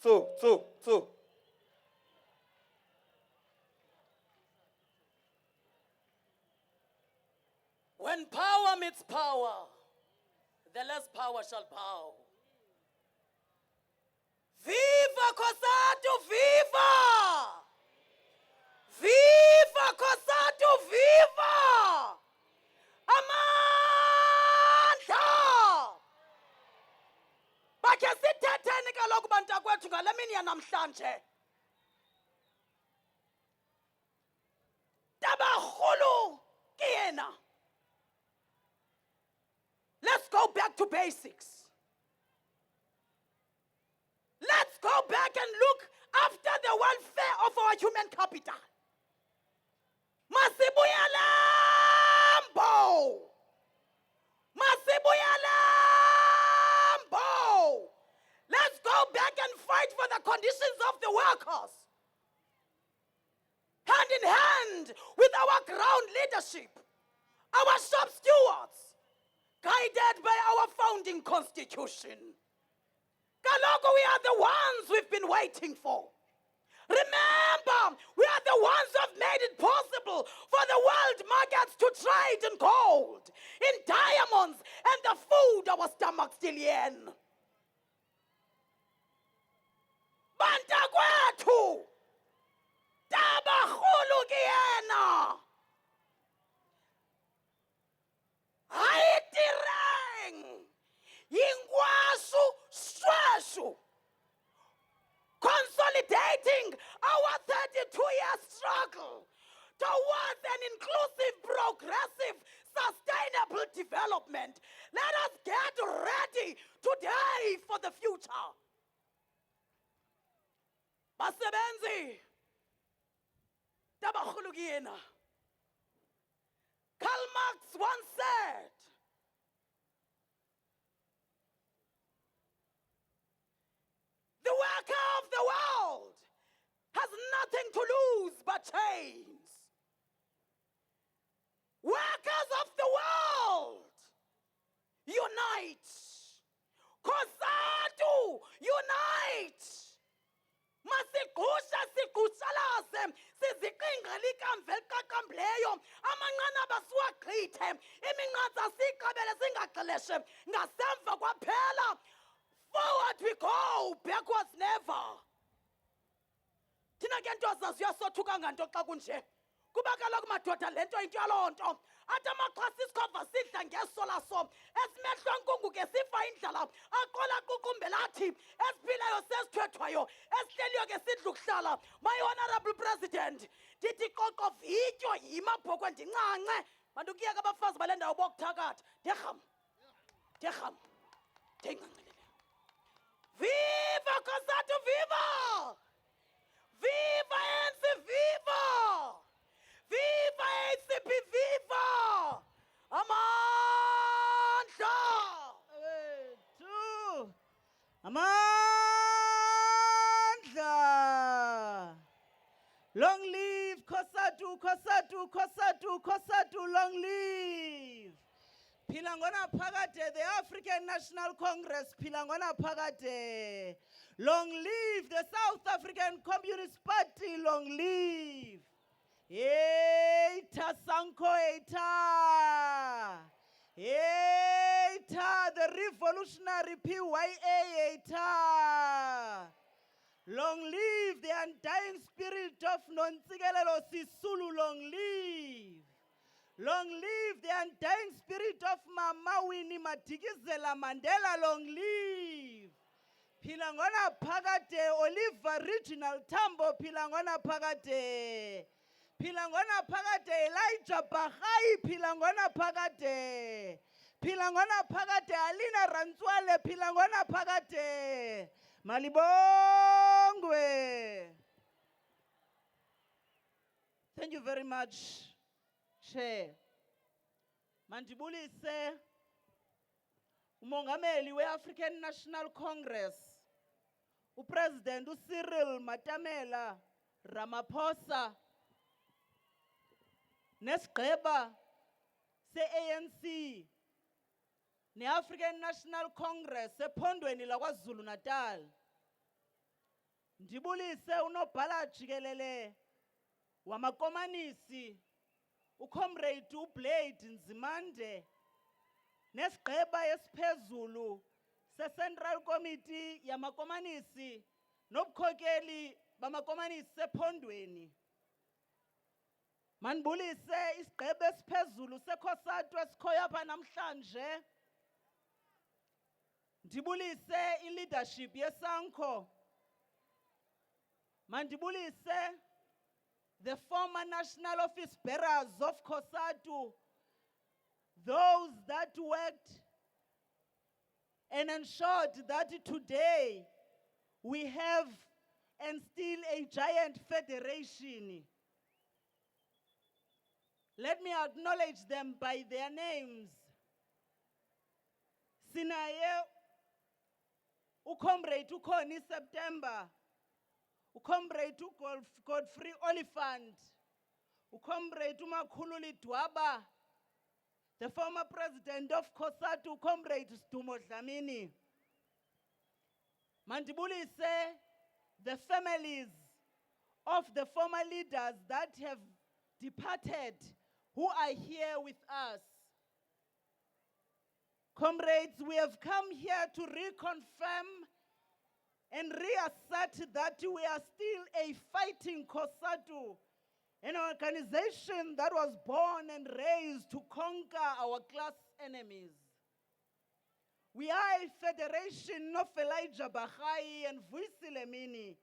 Tsu. When power meets power, the less power shall bow. Viva Cosatu, viva! Viva Cosatu, viva! Amandla! Bakhe sithetheni kaloku bantakwethu ngale mini yanamhlanje. Tabakhulu ke yena. Let's go back to basics. Let's go back and look after the welfare of our human capital. Masibuyalambo! Masibuyalambo! Let's go back and fight for the conditions of the workers. Hand in hand with our ground leadership, our shop stewards, guided by our founding constitution. Kaloku, we are the ones we've been waiting for. Remember, we are the ones who have made it possible for the world markets to trade in gold, in diamonds, and the food our stomachs still in. Bantakwethu, tabakhulu kiyena. Haitireng, yingwasu sweshu. Consolidating our 32-year struggle towards an inclusive, progressive, sustainable development. Let us get ready today for the future. Basebenzi, tabakhulu kiyena. Karl Marx once said, the worker of the world has nothing to lose but chains. Workers of the world, unite. Cosatu, unite. Masigusha sigushalase siziqinga likamva eliqaqambileyo amanqanaba siwagqithe iminqatha siyiqabele singagqileshe ngasemva kwaphela. Forward we go, backwards never. Thina ke nto zasiyasothuka nganto xa kunje. Kuba kaloku madoda le nto into yaloo nto. Athi amaxhasi isikhova sidla ngesolaso. Esimehlo nkungu ke sifa indlala. Aqola qukumbela athi esiphileyo sesithwethwayo. Esihleliyo ke sidla ukuhlala. My Honorable President, ndithi qoqo vityo yimabhokwe ndincance. Bantu kuyeka abafazi bale ndawo bokuthakatha. Ndirham. Ndincancelele. Viva Cosatu, viva! Viva ANC, viva! Viva ACP, viva! Amandla! Amandla! Long live Cosatu, Cosatu, Cosatu, Cosatu, long live! Philangona Phakade, the African National Congress, Philangona Phakade. Long live the South African Communist Party, long live. Eita Sanko Eita. Eita, the revolutionary PYA Eita. Long live the undying spirit of Nontsikelelo Sisulu, long live. Long live the undying spirit of Mama Winnie Madikizela Mandela, long live. Philangona Phakade, Oliver Regional Tambo, Philangona Phakade. Philangona Phakade, Elijah Bahai, Philangona Phakade. Philangona Phakade, Alina Ranzwale, Philangona Phakade. Malibongwe. Thank you very much. Chair. Mandibulise umongameli we-African National Congress, uPresident Cyril Matamela Ramaphosa, nesigqeba se-ANC, ne-African National Congress ephondweni laKwaZulu Natal. Ndibulise unobhala jikelele wamakomanisi uComrade uBlade Nzimande nesigqeba esiphezulu seCentral Committee yamakomanisi nobukhokeli bamakomanisi sephondweni. Mandibulise isigqeba esiphezulu seCosatu esikhoyo apha namhlanje. Ndibulise i-leadership yeSANCO. Mandibulise the former national office bearers of Cosatu, those that worked and ensured that today we have and still a giant federation. Let me acknowledge them by their names. Sinaye uComrade uKhoni September, uComrade Godfrey Oliphant, uComrade uMakhululi Dwaba, the former president of Cosatu, Comrade Dumo Dlamini. Mandibulise the families of the former leaders that have departed, who are here with us. Comrades, we have come here to reconfirm and reassert that we are still a fighting Cosatu, an organization that was born and raised to conquer our class enemies. We are a federation of Elijah Bahai and Vuisilemini.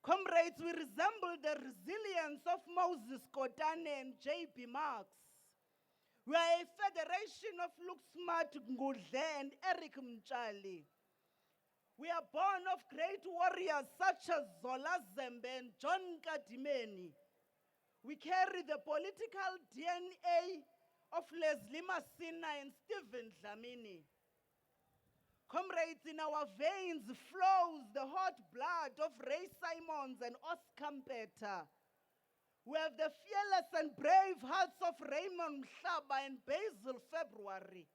Comrades, we resemble the resilience of Moses Kotane and J.B. Marx. We are a federation of Luke Smart Ngudle and Eric Mchali. We are born of great warriors such as Zola Zembe and John Kadimeni. We carry the political DNA of Leslie Masina and Stephen Dlamini. Comrades, in our veins flows the hot blood of Ray Simons and Oscar Mpeta. We have the fearless and brave hearts of Raymond Mhlaba and Basil February.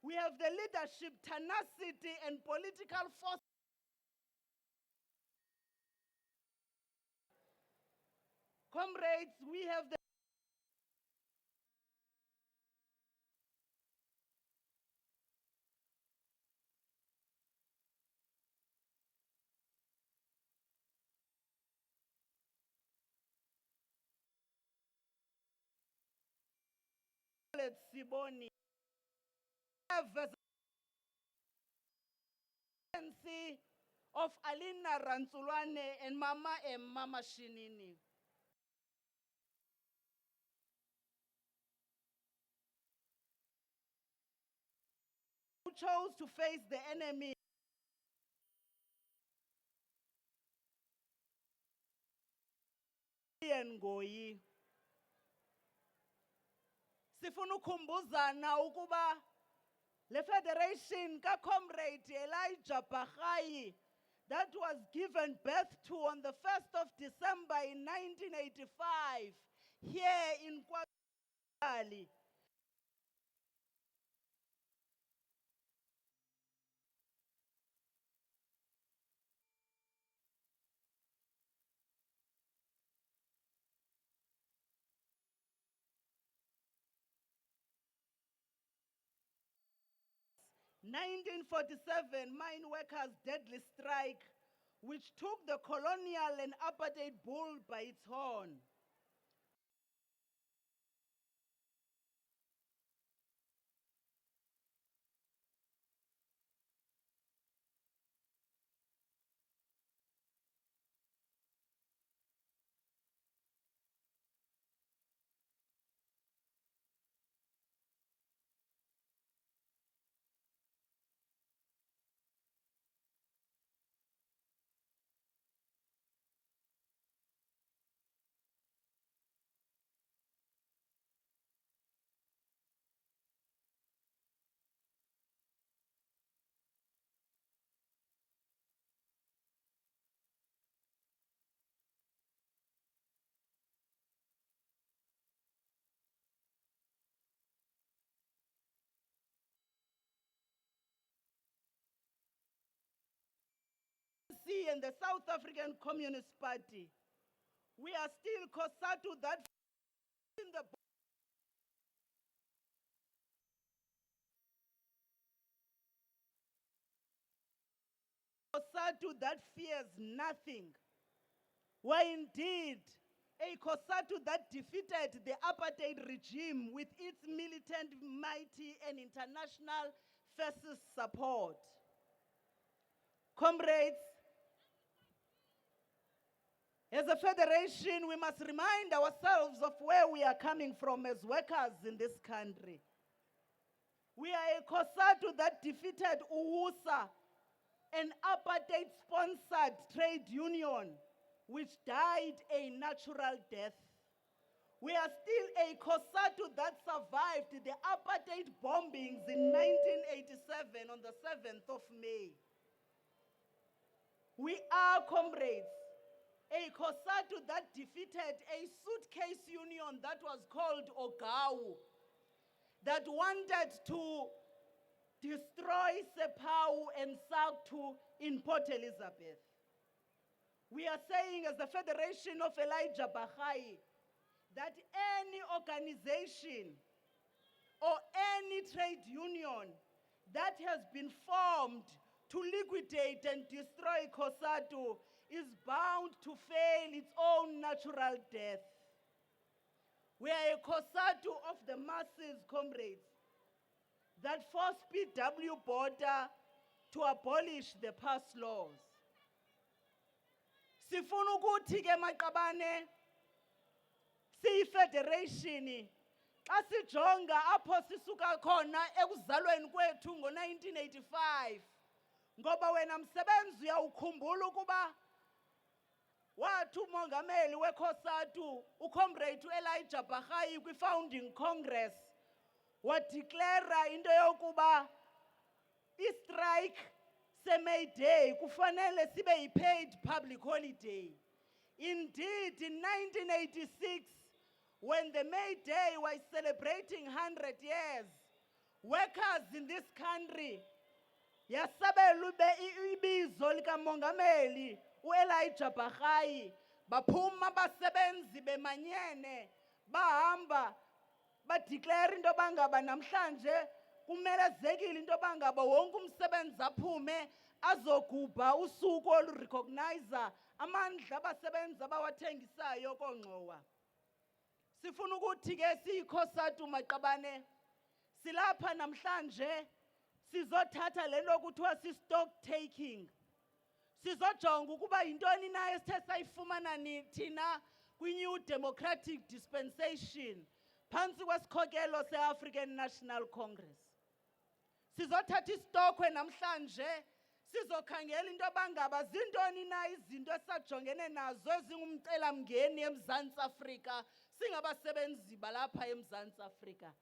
We have the leadership, tenacity, and political force. Comrades, we have the Siboni. Of Alina Rantulwane and Mama Shinini. Who chose to face the enemy. Ngoyi. Sifuna ukukhumbuzana ukuba le federation ka-Comrade Elijah Bahai that was given birth to on the 1st of December in 1985 here in KwaZulu. (1947) mine workers' deadly strike, which took the colonial and apartheid bull by its horn. and the South African Communist Party, we are still Cosatu that in the Cosatu that fears nothing. We're indeed a Cosatu that defeated the apartheid regime with its militant, mighty, and international fascist support. Comrades, as a federation, we must remind ourselves of where we are coming from as workers in this country. We are a Cosatu that defeated UWUSA, an apartheid-sponsored trade union which died a natural death. We are still a Cosatu that survived the apartheid bombings in 1987 on the 7th of May. We are, comrades, a Cosatu that defeated a suitcase union that was called OGAU, that wanted to destroy Sepau and SACTU in Port Elizabeth. We are saying as the Federation of Elijah Bahai that any organization or any trade union that has been formed to liquidate and destroy Cosatu is bound to fail its own natural death. We are a Cosatu of the masses, comrades, that force PW border to abolish the past laws. Sifuna ukuthi ke maqabane siyi-federation xa sijonga apho sisuka khona ekuzalweni kwethu ngo-1985 ngoba wena msebenzi uyawukhumbula ukuba wathi umongameli weCosatu uComrade Elijah Bahai kwi-founding congress wadeclara into yokuba i-strike se-May Day kufanele sibe yi-paid public holiday. Indeed, in 1986, when the May Day was celebrating 100 years, workers in this country yasabela ibizo likamongameli u-Elijah Bahai, baphuma basebenzi bemanyene bahamba badeclare into bangaba namhlanje kumelezekile into bangaba wonke umsebenzi aphume azogubha usuku olurecognizer amandla abasebenzi abawathengisayo kongxowa. Sifuna ukuthi ke siyiCosatu maqabane silapha namhlanje sizothatha lento kuthiwa si-stock taking. Sizojonga ukuba yintoni na esithe sayifumana thina kwi-new democratic dispensation phansi kwesikhokelo se-African National Congress. Sizothatha isitokwe namhlanje sizokhangela into bangaba zintoni na izinto esajongene nazo ezingumcelamngeni eMzantsi Afrika singabasebenzi balapha eMzantsi Afrika.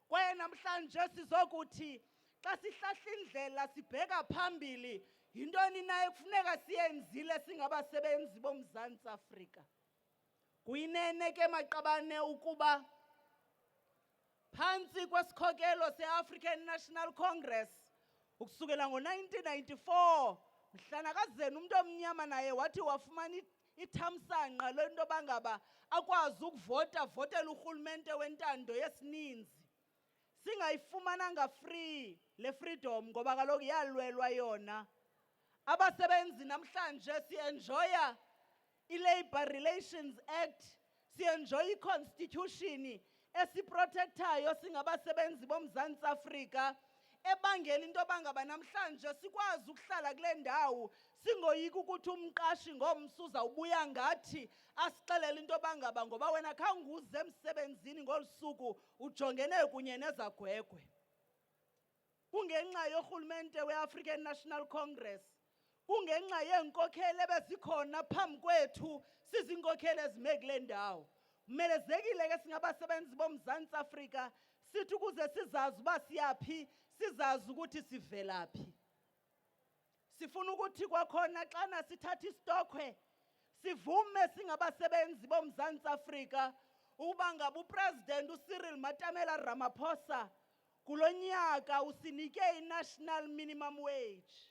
Kwaye namhlanje sizokuthi xa sihlahla indlela sibheka phambili yintoni na ekufuneka siyenzile singabasebenzi boMzantsi Afrika. Kuyinene ke maqabane ukuba phansi kwesikhokelo se-African National Congress ukusukela ngo-1994 mhlana kazeni umuntu omnyama naye wathi wafumana ithamsanqa lento bangaba akwazi ukuvota votela urhulumente wentando yesininzi singayifumananga free le freedom ngoba kaloku yalwelwa yona. Abasebenzi namhlanje si-enjoya i-Labor Relations Act, si-enjoya i-Constitution esiprotectayo singabasebenzi boMzantsi Afrika ebangela into bangaba namhlanje sikwazi ukuhlala kule ndawo singoyika ukuthi umqashi ngomso uzawubuya ngathi asixelele into bangaba ngoba wena khange uze emsebenzini ngolusuku ujongene kunye nezagwegwe. Kungenxa yorhulumente we-African National Congress, kungenxa yeenkokheli ebezikhona phambi kwethu siziinkokheli ezime kule ndawo. Kumelezekile ke singabasebenzi boMzantsi Afrika sithi ukuze sizazi uba siyaphi sizazi ukuthi sivelaphi. Sifuna ukuthi kwakhona xana sithatha isitokwe sivume singabasebenzi boMzantsi Afrika ukuba ngaba uPresident uCyril Ramaphosa kulo nyaka usinike i-national minimum wage.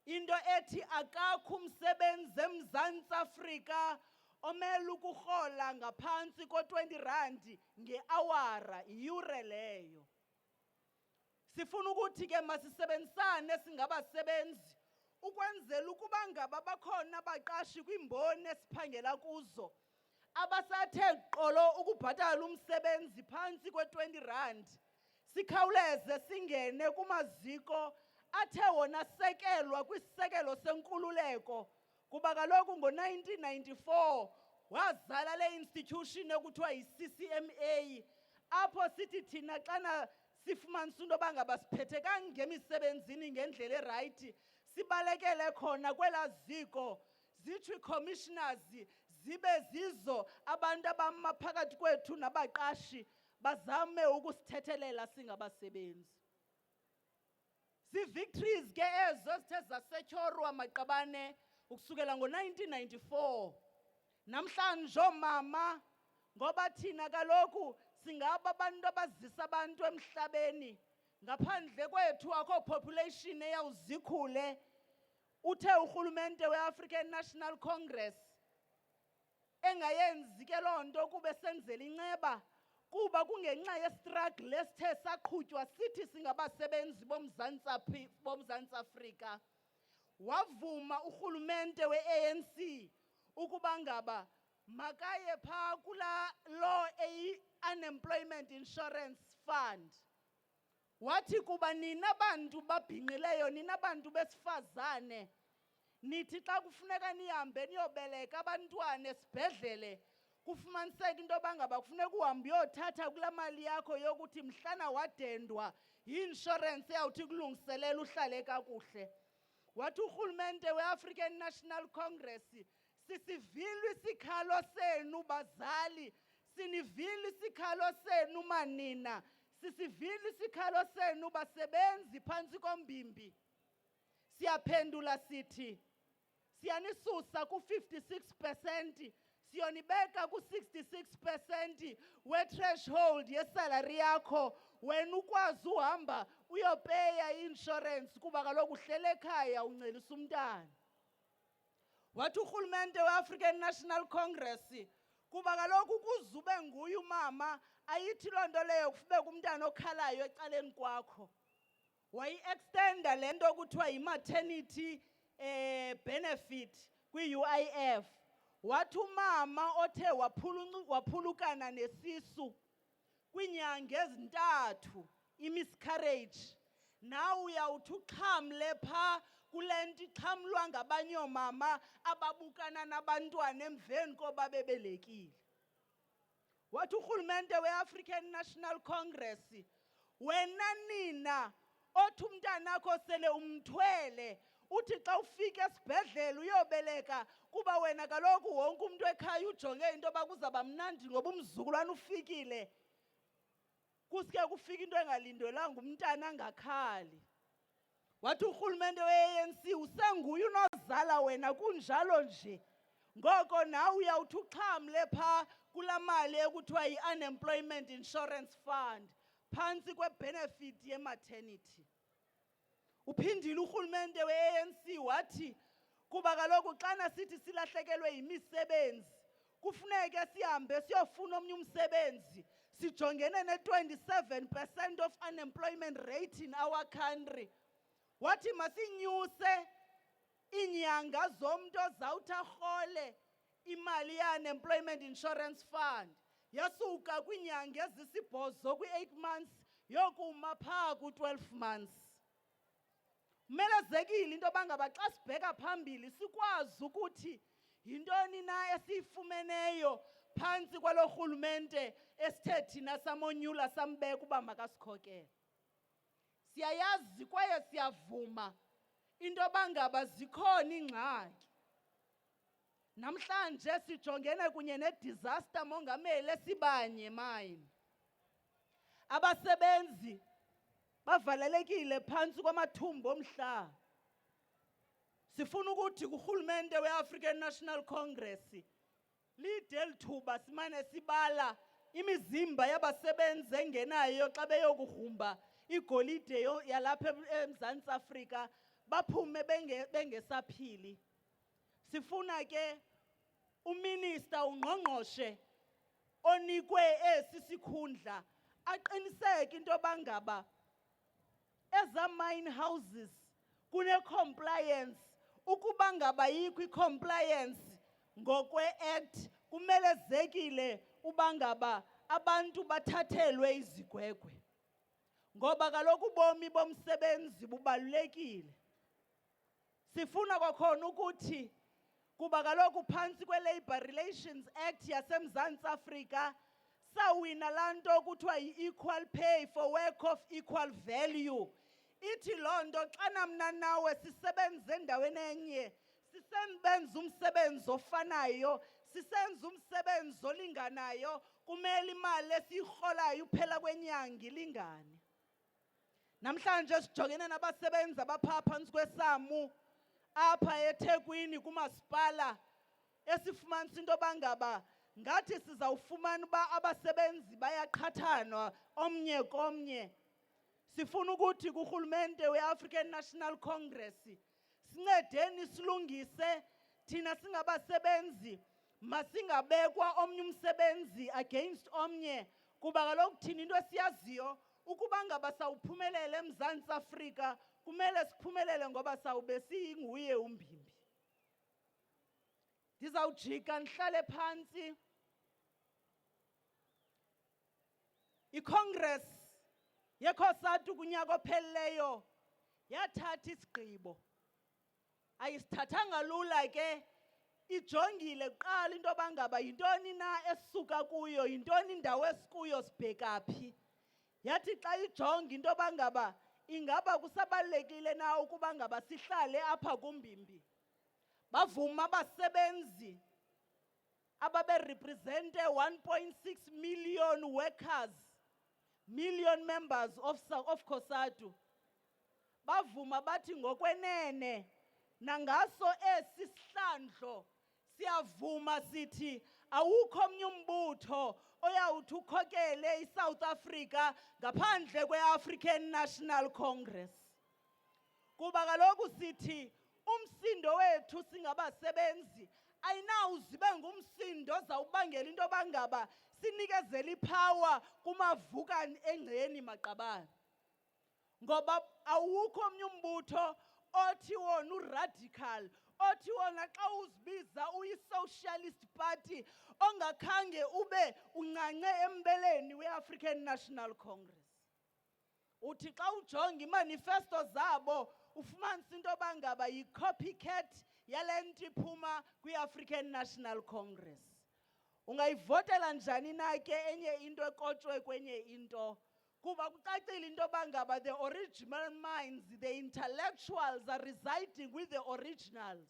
In into ethi akakho umsebenzi eMzantsi Afrika omele ukurhola ngaphantsi ko-20 ngeawara, iyure leyo. Sifuna ukuthi ke masisebenzisane singabasebenzi ukwenzela ukuba ngaba bakhona abaqashi kwiimboni esiphangela kuzo abasathe qolo ukubhatala umsebenzi phantsi kwe-20, sikhawuleze singene kumaziko athe wona sekelwa kwisisekelo senkululeko, kuba kaloku ngo-1994 wazala le institution ekuthiwa yi-CCMA, apho sithi thina xana sifumanisa into yoba ngaba siphethekanga ngemisebenzini ngendlela erayithi, sibalekele khona kwelaa ziko, zithi ii-commissioners zibe zizo abantu abama phakathi kwethu nabaqashi bazame ukusithethelela singabasebenzi. Zii-victories ke ezo zithe zasetyorwa maqabane ukusukela ngo-1994. Namhlanje oomama, ngoba thina kaloku singaba abantu abazisa abantu emhlabeni, ngaphandle kwethu akho population eyawuzikhule, uthe urhulumente we-African National Congress engayenzi ke loo nto kube senzela inceba, kuba kungenxa yestruggle esithe saqhutywa sithi singabasebenzi boMzantsi Afrika. Wavuma urhulumente we-ANC ukuba ngaba makaye phaa kulaa law eyi-Unemployment Insurance Fund. Wathi kuba nina bantu babhinqileyo, nina bantu besifazane, nithi xa kufuneka nihambe niyobeleka abantwana esibhedlele, kufumaniseka into yoba ngaba kufuneka uhambe uyothatha kulaa mali yakho yokuthi mhlana wadendwa yi-inshorensi eyawuthi kulungiselela uhlale kakuhle. Wathi urhulumente we-African National Congress, sisivile isikhalo senu bazali, sinivile isikhalo senu manina, sisivile isikhalo senu basebenzi phantsi kombimbi. Siyaphendula sithi, siyanisusa ku-56%, siyonibeka ku-66% we-threshold yesalari yakho, wena ukwazi uhamba uyopeya i-insurance kuba kaloku uhlele ekhaya uncelisa umntana. Wathi urhulumente we-African National Congress, kuba kaloku kuze ube nguye umama, ayithi loo nto leyo kufubeka umntana okhalayo ecaleni kwakho. Wayi-extenda le nto kuthiwa yi-maternity benefit kwi-UIF. Wathi umama othe waphulukana nesisu kwiinyanga ezintathu, i-miscarriage, nawe uyawuthi uxhamle phaa kule nto ixhamlwa ngabanye oomama ababukana nabantwana emveni koba bebelekile. Wathi urhulumente we-African National Congress, wena nina othi umntanakho sele umthwele, uthi xa ufika esibhedlele uyobeleka, kuba wena kaloku wonke umuntu ekhaya ujonge into yoba kuzawuba mnandi ngoba umzukulwana ufikile, kusuke kufika into engalindelanga umntana angakhali. Wathi urhulumente we-ANC, usenguye unozala wena kunjalo nje, ngoko nawe uyawuthi uxhamle phaa kulaa mali ekuthiwa yi-Unemployment Insurance Fund phantsi kwe-benefit ye-maternity. Uphindile urhulumente we-ANC wathi, kuba kaloku xana sithi silahlekelwe yimisebenzi, kufuneke sihambe siyofuna omnye umsebenzi, sijongene ne-27% of unemployment rate in our country. Wathi masinyuse iinyanga zomntu ozawuthi arhole imali ye-Unemployment Insurance Fund, yasuka kwiinyanga ezisibhozo kwi-8 months yokuma phaa ku-12 months. Melezekile into yoba ngaba xa sibheka phambili sikwazi ukuthi yintoni na esiyifumeneyo phantsi kwalo rhulumente esithe thina samonyula sambeka uba makasikhokele. Siyayazi kwaye siyavuma into yoba ngaba zikhona iingxaki. Namhlanje sijongene kunye ne-disaster mongameli esibanye mine. Abasebenzi bavalelekile phantsi kwamathumbu omhlaba. Sifuna ukuthi kurhulumente we-African National Congress lide lithuba simane sibala imizimba yabasebenzi engenayo xa beyokugrumba igolide yalapha eMzantsi Afrika baphume bengesaphili. Sifuna ke uminister ungqongqoshe onikwe esi sikhundla aqiniseke into bangaba eza mine houses kune compliance. Ukuba ngaba yikho i-compliance ngokwe-act kumele zekile ubangaba abantu bathathelwe izigwegwe. Ngoba kaloku ubomi bomsebenzi bubalulekile. Sifuna kwakhona ukuthi kuba kaloku phantsi kwe-Labour Relations Act yaseMzantsi Afrika sawina laa nto kuthiwa yi-equal pay for work of equal value. Ithi loo nto xana mna nawe sisebenze endaweni enye, sisebenza umsebenzi ofanayo, sisenza umsebenzi olinganayo, kumele imali esiyirholayo uphela kwenyanga ilingane. Namhlanje sijongene nabasebenzi abaphaa phantsi kwesamu apha eThekwini kumasipala esifumanisa into bangaba ngathi sizawufumana uba abasebenzi bayaqhathanwa omnye komnye. Sifuna ukuthi kurhulumente we-African National Congress sincedeni silungise thina singabasebenzi masingabekwa omnye umsebenzi against omnye. Kuba kaloku thina into esiyaziyo ukuba ngaba sawuphumelele eMzantsi Afrika kumele siphumelele ngoba sawube siyinguye umbimbi. Ndizawujika ndihlale phantsi. I-Congress ye-Cosatu kunyaka ophelileyo yathatha isigqibo. Ayisithathanga lula ke, ijongile kuqala into bangaba yintoni na esisuka kuyo, yintoni indawo esikuyo, sibheka phi. Yathi xa ijonga into bangaba ingaba kusabalulekile na ukuba ngaba sihlale apha kumbimbi. Bavuma abasebenzi ababerepresente 1.6 million workers, million members of Cosatu. Bavuma bathi ngokwenene nangaso esi sihlandlo siyavuma sithi awukho omnye umbutho oyawuthi ukhokele iSouth Africa ngaphandle kwe-African National Congress. Kuba kaloku sithi umsindo wethu singabasebenzi ayinawuzibe ngumsindo ozawubangela into bangaba sinikezela ipower kumavuka engceni maqabane. Ngoba awukho omnye umbutho othi wona uradical, othi wona xa uzibiza uyi-Socialist Party ongakhange ube uncance embeleni we-African National Congress. Uthi xa ujonga imanifesto zabo ufumanisa into bangaba yi-copycat yale nto iphuma kwi-African National Congress. Ungayivotela njani na ke enye into ekotshwe kwenye into? Kuba kucacile into bangaba the original minds, the intellectuals are residing with the originals.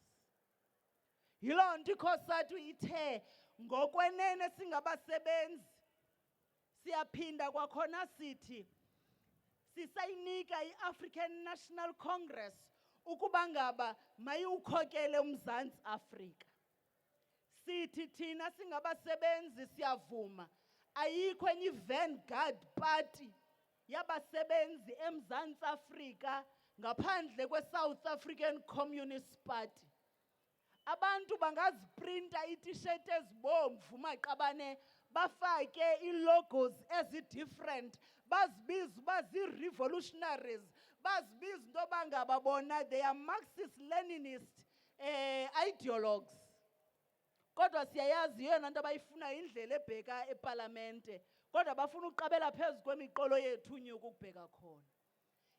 Yiloo nto iCosatu ithe ngokwenene singabasebenzi siyaphinda kwakhona sithi sisayinika i-African National Congress ukuba ngaba mayiwukhokele uMzantsi Afrika. Sithi thina singabasebenzi siyavuma ayikho enye i-vanguard party yabasebenzi eMzantsi Afrika ngaphandle kwe-South African Communist Party. Abantu bangaziprinta iti-shirt ezibomvu maqabane bafake ii-logos ezi-different, bazibiza uba zii-revolutionaries, bazibiza into bangaba bona they are Marxist-Leninist ideologues. Kodwa siyayazi yona nto abayifuna indlela ebheka epalamente, kodwa bafuna uqabela phezu kwemiqolo yethu nyuku ukubheka khona.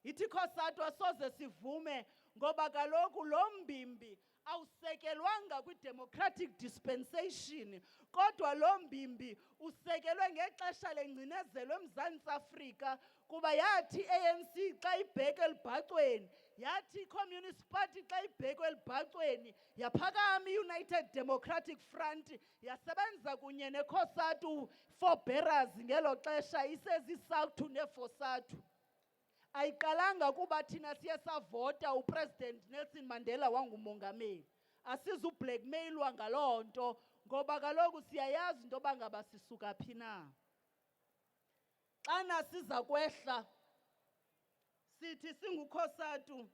Ithi iCosatu asoze sivume ngoba kaloku lo mbimbi awusekelwanga kwi-democratic dispensation, kodwa lo mbimbi usekelwe ngexesha lengcinezelo eMzantsi Afrika. Kuba yathi ANC xa ibheka elibhacweni, yathi i-Communist Party xa ibheka elibhacweni, yaphakama i-United Democratic Front yasebenza kunye neCosatu forbearers ngelo xesha isezisawuthu neFosatu. Ayiqalanga kuba thina siye savota uPresident Nelson Mandela wangumongameli. Asizublackmailwa ngaloo nto ngoba kaloku siyayazi into bangaba sisuka phi na. Xana siza kwehla sithi singuCosatu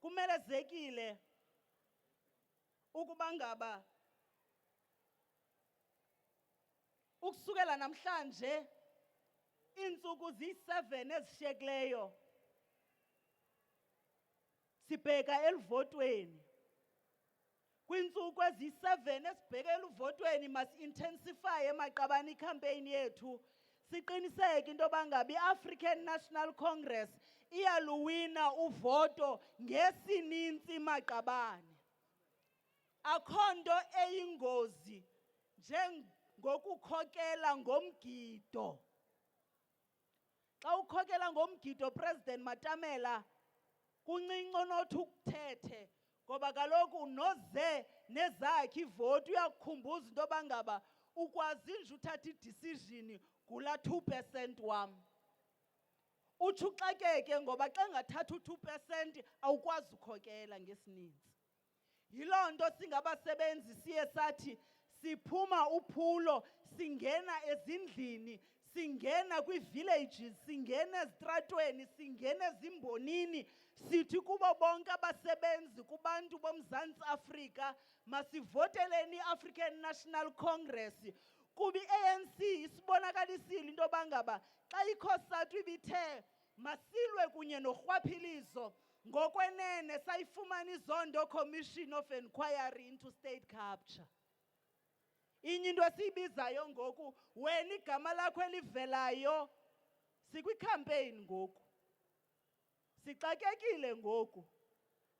kumelezekile ukuba ngaba ukusukela namhlanje iintsuku ziyi-7 ezishiyekileyo sibheka elivotweni. Kwiintsuku eziyi-7 esibhekela uvotweni masi-intensify emaqabane ikhampeyini yethu siqiniseke into yoba ngaba i-African National Congress iyaluwina uvoto ngesininzi maqabane. Akho nto eyingozi njengokukhokela ngomgido. Xa ukhokela ngomgido, President Matamela, kuncinci onothi ukuthethe ngoba kaloku noze nezakhe ivoti uyakukhumbuza into yoba ngaba ukwazi nje uthatha idecision ngula 2% wam. Utsho uxakeke ngoba xa engathatha u-2% awukwazi ukhokela ngesininzi. Yiloo nto singabasebenzi siye sathi siphuma uphulo, singena ezindlini, singena kwii-villages, singena ezitratweni, singena ezimbonini, sithi kubo bonke abasebenzi kubantu boMzantsi Afrika masivoteleni i-African National Congress. Kuba i-ANC isibonakalisile into yoba ngaba xa iCosatu ibithe masilwe kunye norhwaphilizo, ngokwenene sayifumana izondo Commission of Inquiry into State Capture. Inye into esiyibizayo ngoku, wena igama lakho elivelayo, sikwikhampeyini ngoku. Sixakekile ngoku.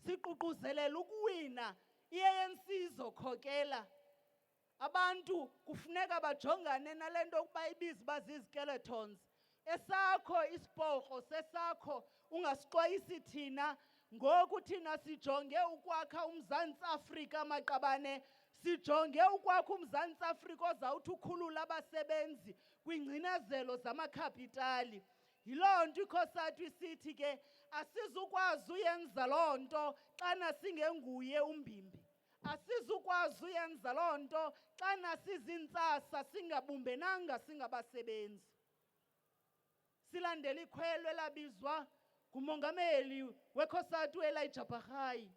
Siququzelela ukuwina, i-ANC izokhokela. Abantu kufuneka bajongane nale nto ukuba ibiza uba zii-skeletons. Esakho isiporho sesakho, ungasixwayisi thina. Ngoku thina sijonge ukwakha uMzantsi Afrika maqabane, sijonge ukwakha uMzantsi Afrika ozawuthi ukhulula abasebenzi kwingcinezelo zamakhapitali. Yiloo nto iCosatu isithi ke asizukwazi uyenza loo nto xana singenguye umbimbi. Asizukwazi uyenza loo nto xana sizintsasa singabumbenanga singabasebenzi. Silandela ikhwelo elabizwa ngumongameli weCosatu Elijah Bharhayi.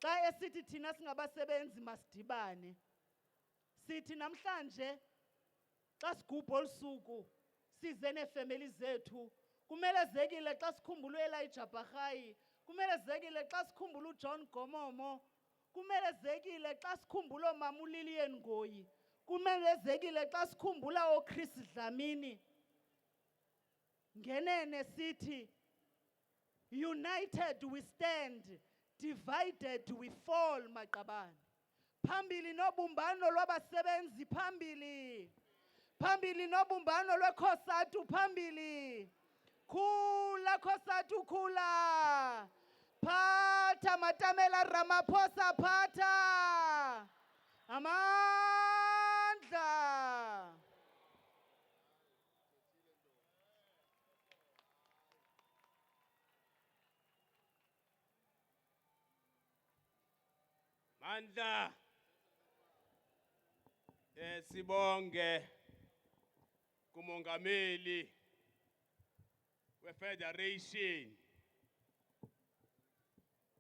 Xa esithi thina singabasebenzi masidibane. Sithi namhlanje xa sigubha olusuku size neefemeli zethu, kumelezekile xa sikhumbula uElijah Bharhayi, kumelezekile xa sikhumbula uJohn Gomomo, kumelezekile xa sikhumbula oomama uLillian Ngoyi, kumelezekile xa sikhumbula ooChris Dlamini. Ngenene sithi, united we stand, divided we fall maqabane. Phambili nobumbano lwabasebenzi, phambili. Phambili nobumbano lweCosatu, phambili. Khula Cosatu, khula. Phatha Matamela Ramaphosa, phatha. Amandla. Mandla. Sibonge kumongameli weFederation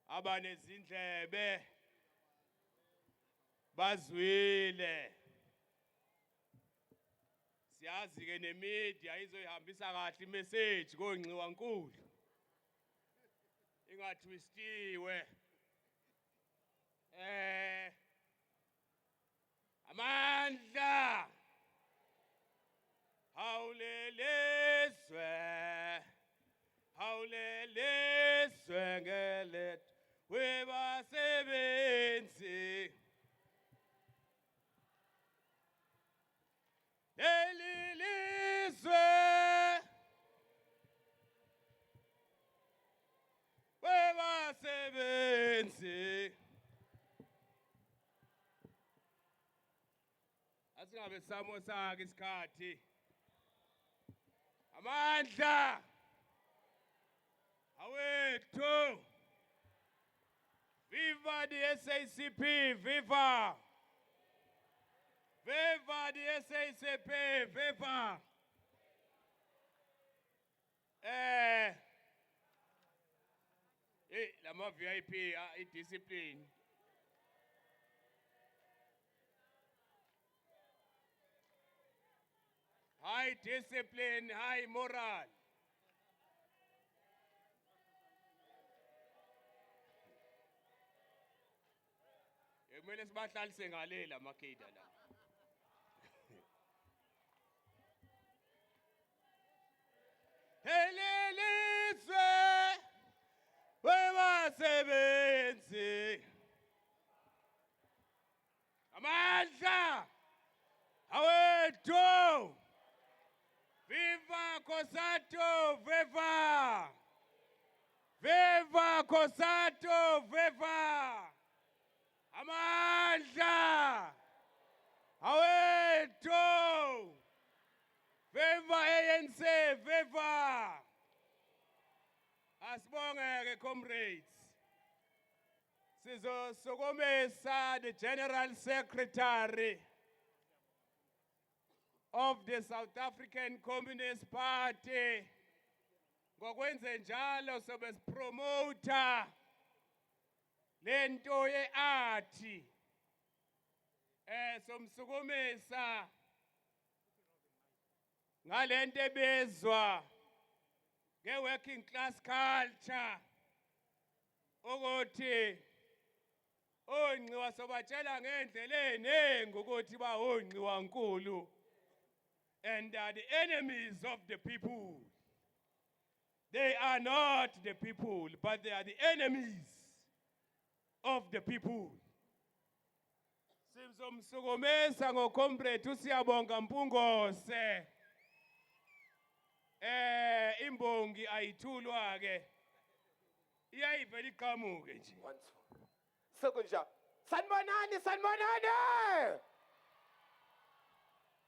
abanezindlebe bazwile. Siyazi ke nemedia izoyihambisa kahle imessage koNgciwa Nkulu. Ingatwistiwe. Amandla. Hawulelizwe ngelethu webasebenzi. Leli lizwe webasebenzi. Asingabe samo sakhe isikhathi. Amandla. Awethu. Viva the SACP, viva. Viva the SACP, viva. lama VIP discipline. High discipline, high moral. Kumele sibahlalise ngale la makeda la. Helelizwe webasebenzi. Amandla awethu. Viva Cosatu, viva! Viva Cosatu, viva! Amandla! Awethu! Viva ANC, viva! Asibonge comrades. Sizosukumisa the General Secretary of the South African Communist Party. Ngokwenze njalo sobe promoter lento yearthi somsukumisa ngalento ebezwa nge-working class culture ukuthi onqiwa sobatshela ngendleleni ngokuthi ba onqiwa nkulu and are the enemies of the people. They are not the people, but they are the enemies of the people. Simzomsukumisa ngocomrade uSiyabonga Mpungose. Imbongi ayithulwa ke. Iyayivela iqhamuke nje. Sekunja. Sanibonani.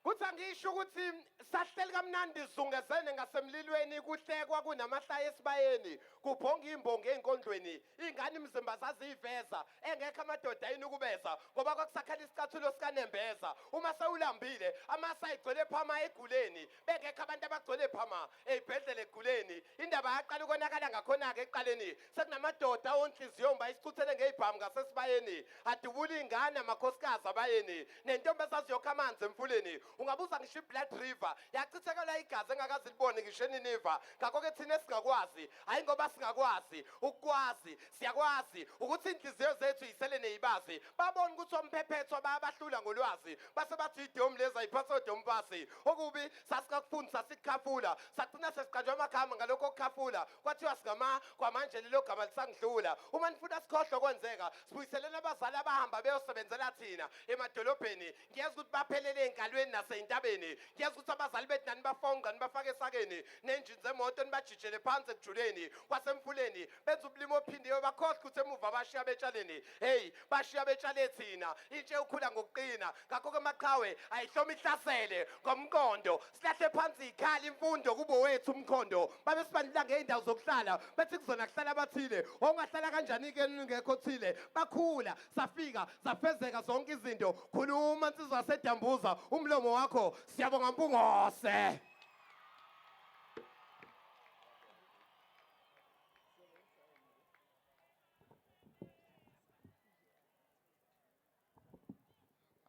Kuthi angisho ukuthi sahleli kamnandi zungezene ngasemlilweni kuhlekwa kunamahlaya esibayeni kubhonga imbongi enkondlweni ingane imizimba zaziveza engekho amadoda yini ukubeza ngoba kwakusakhala isicathulo sikanembeza uma sewulambile amasa igcwele phama eguleni bengekho abantu abagcwele phama ezibhedlela eguleni indaba yaqala ukonakala ngakhona ke eqaleni sekunamadoda onhliziyo mba isicuthele ngezibhamu ngasesibayeni adubula ingane amakhosikazi abayeni nentombi esaziyokha amanzi emfuleni ungabuza ngisho blood river yachithekela igazi engakazi libone ngisho eniniva ngakho ke thina singakwazi hayi ngoba singakwazi ukwazi siyakwazi ukuthi inhliziyo zethu yisele neyibazi babona ukuthi omphephetho bayabahlula ngolwazi base bathi idom leza iphatha odompasi okubi sasikakufundisa sikukhafula sagcina sesiqanjwa amakhama ngalokho okukhafula kwathiwa sigama kwamanje lelo gama lisangidlula uma nifuna sikhohlwe kwenzeka sibuyiselele abazali abahamba beyosebenzela thina emadolobheni ngiyeza ukuthi baphelele enkalweni naseyintabeni ngiyeza ukuthi abazali bethu nani bafonga nibafake esakeni nenjini zemoto nibajijele phansi ekujuleni kwasemfuleni benza ubulimo ophindiwe bakhohlwa ukuthi emuva bashiya betshaleni hey bashiya betshale thina intshe ukhula ngokuqina ngakho ke maqhawe ayihloma ihlasele ngomqondo silahle phansi ikhali imfundo kubo wethu umkhondo babe sibandla ngeendawo zokuhlala bethi kuzona kuhlala bathile ongahlala kanjani ke ngekho thile bakhula safika zafezeka zonke izinto khuluma insizwa sedambuza umlomo wakho Siyabonga Mpungose.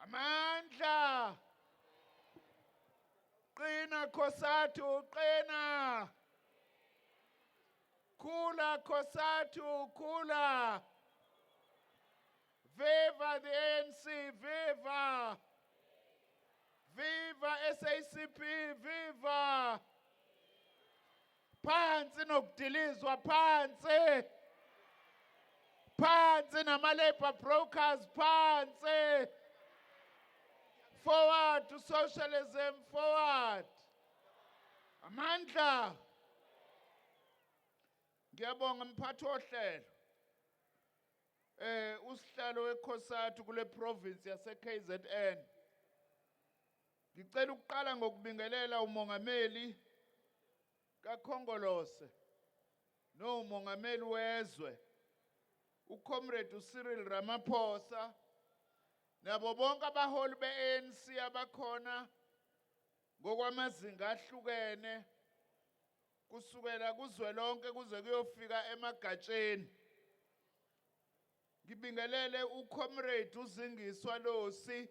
Amandla qina Cosatu qina khula Cosatu khula viva the ANC viva viva SACP viva phansi nokudilizwa phansi phansi nama-labor brokers phansi forward to socialism forward amandla ngiyabonga mphathi wohlelo usihlalo weCosatu kule province yase KZN ngicela ukuqala ngokubingelela umongameli kaKhongolose nomongameli wezwe uComrade Cyril Ramaphosa nabo bonke abaholi beANC abakhona ngokwamazinga ahlukene kusukela kuzwelonke kuze kuyofika emagatsheni Ngibingelele uComrade uZingiswa Losi,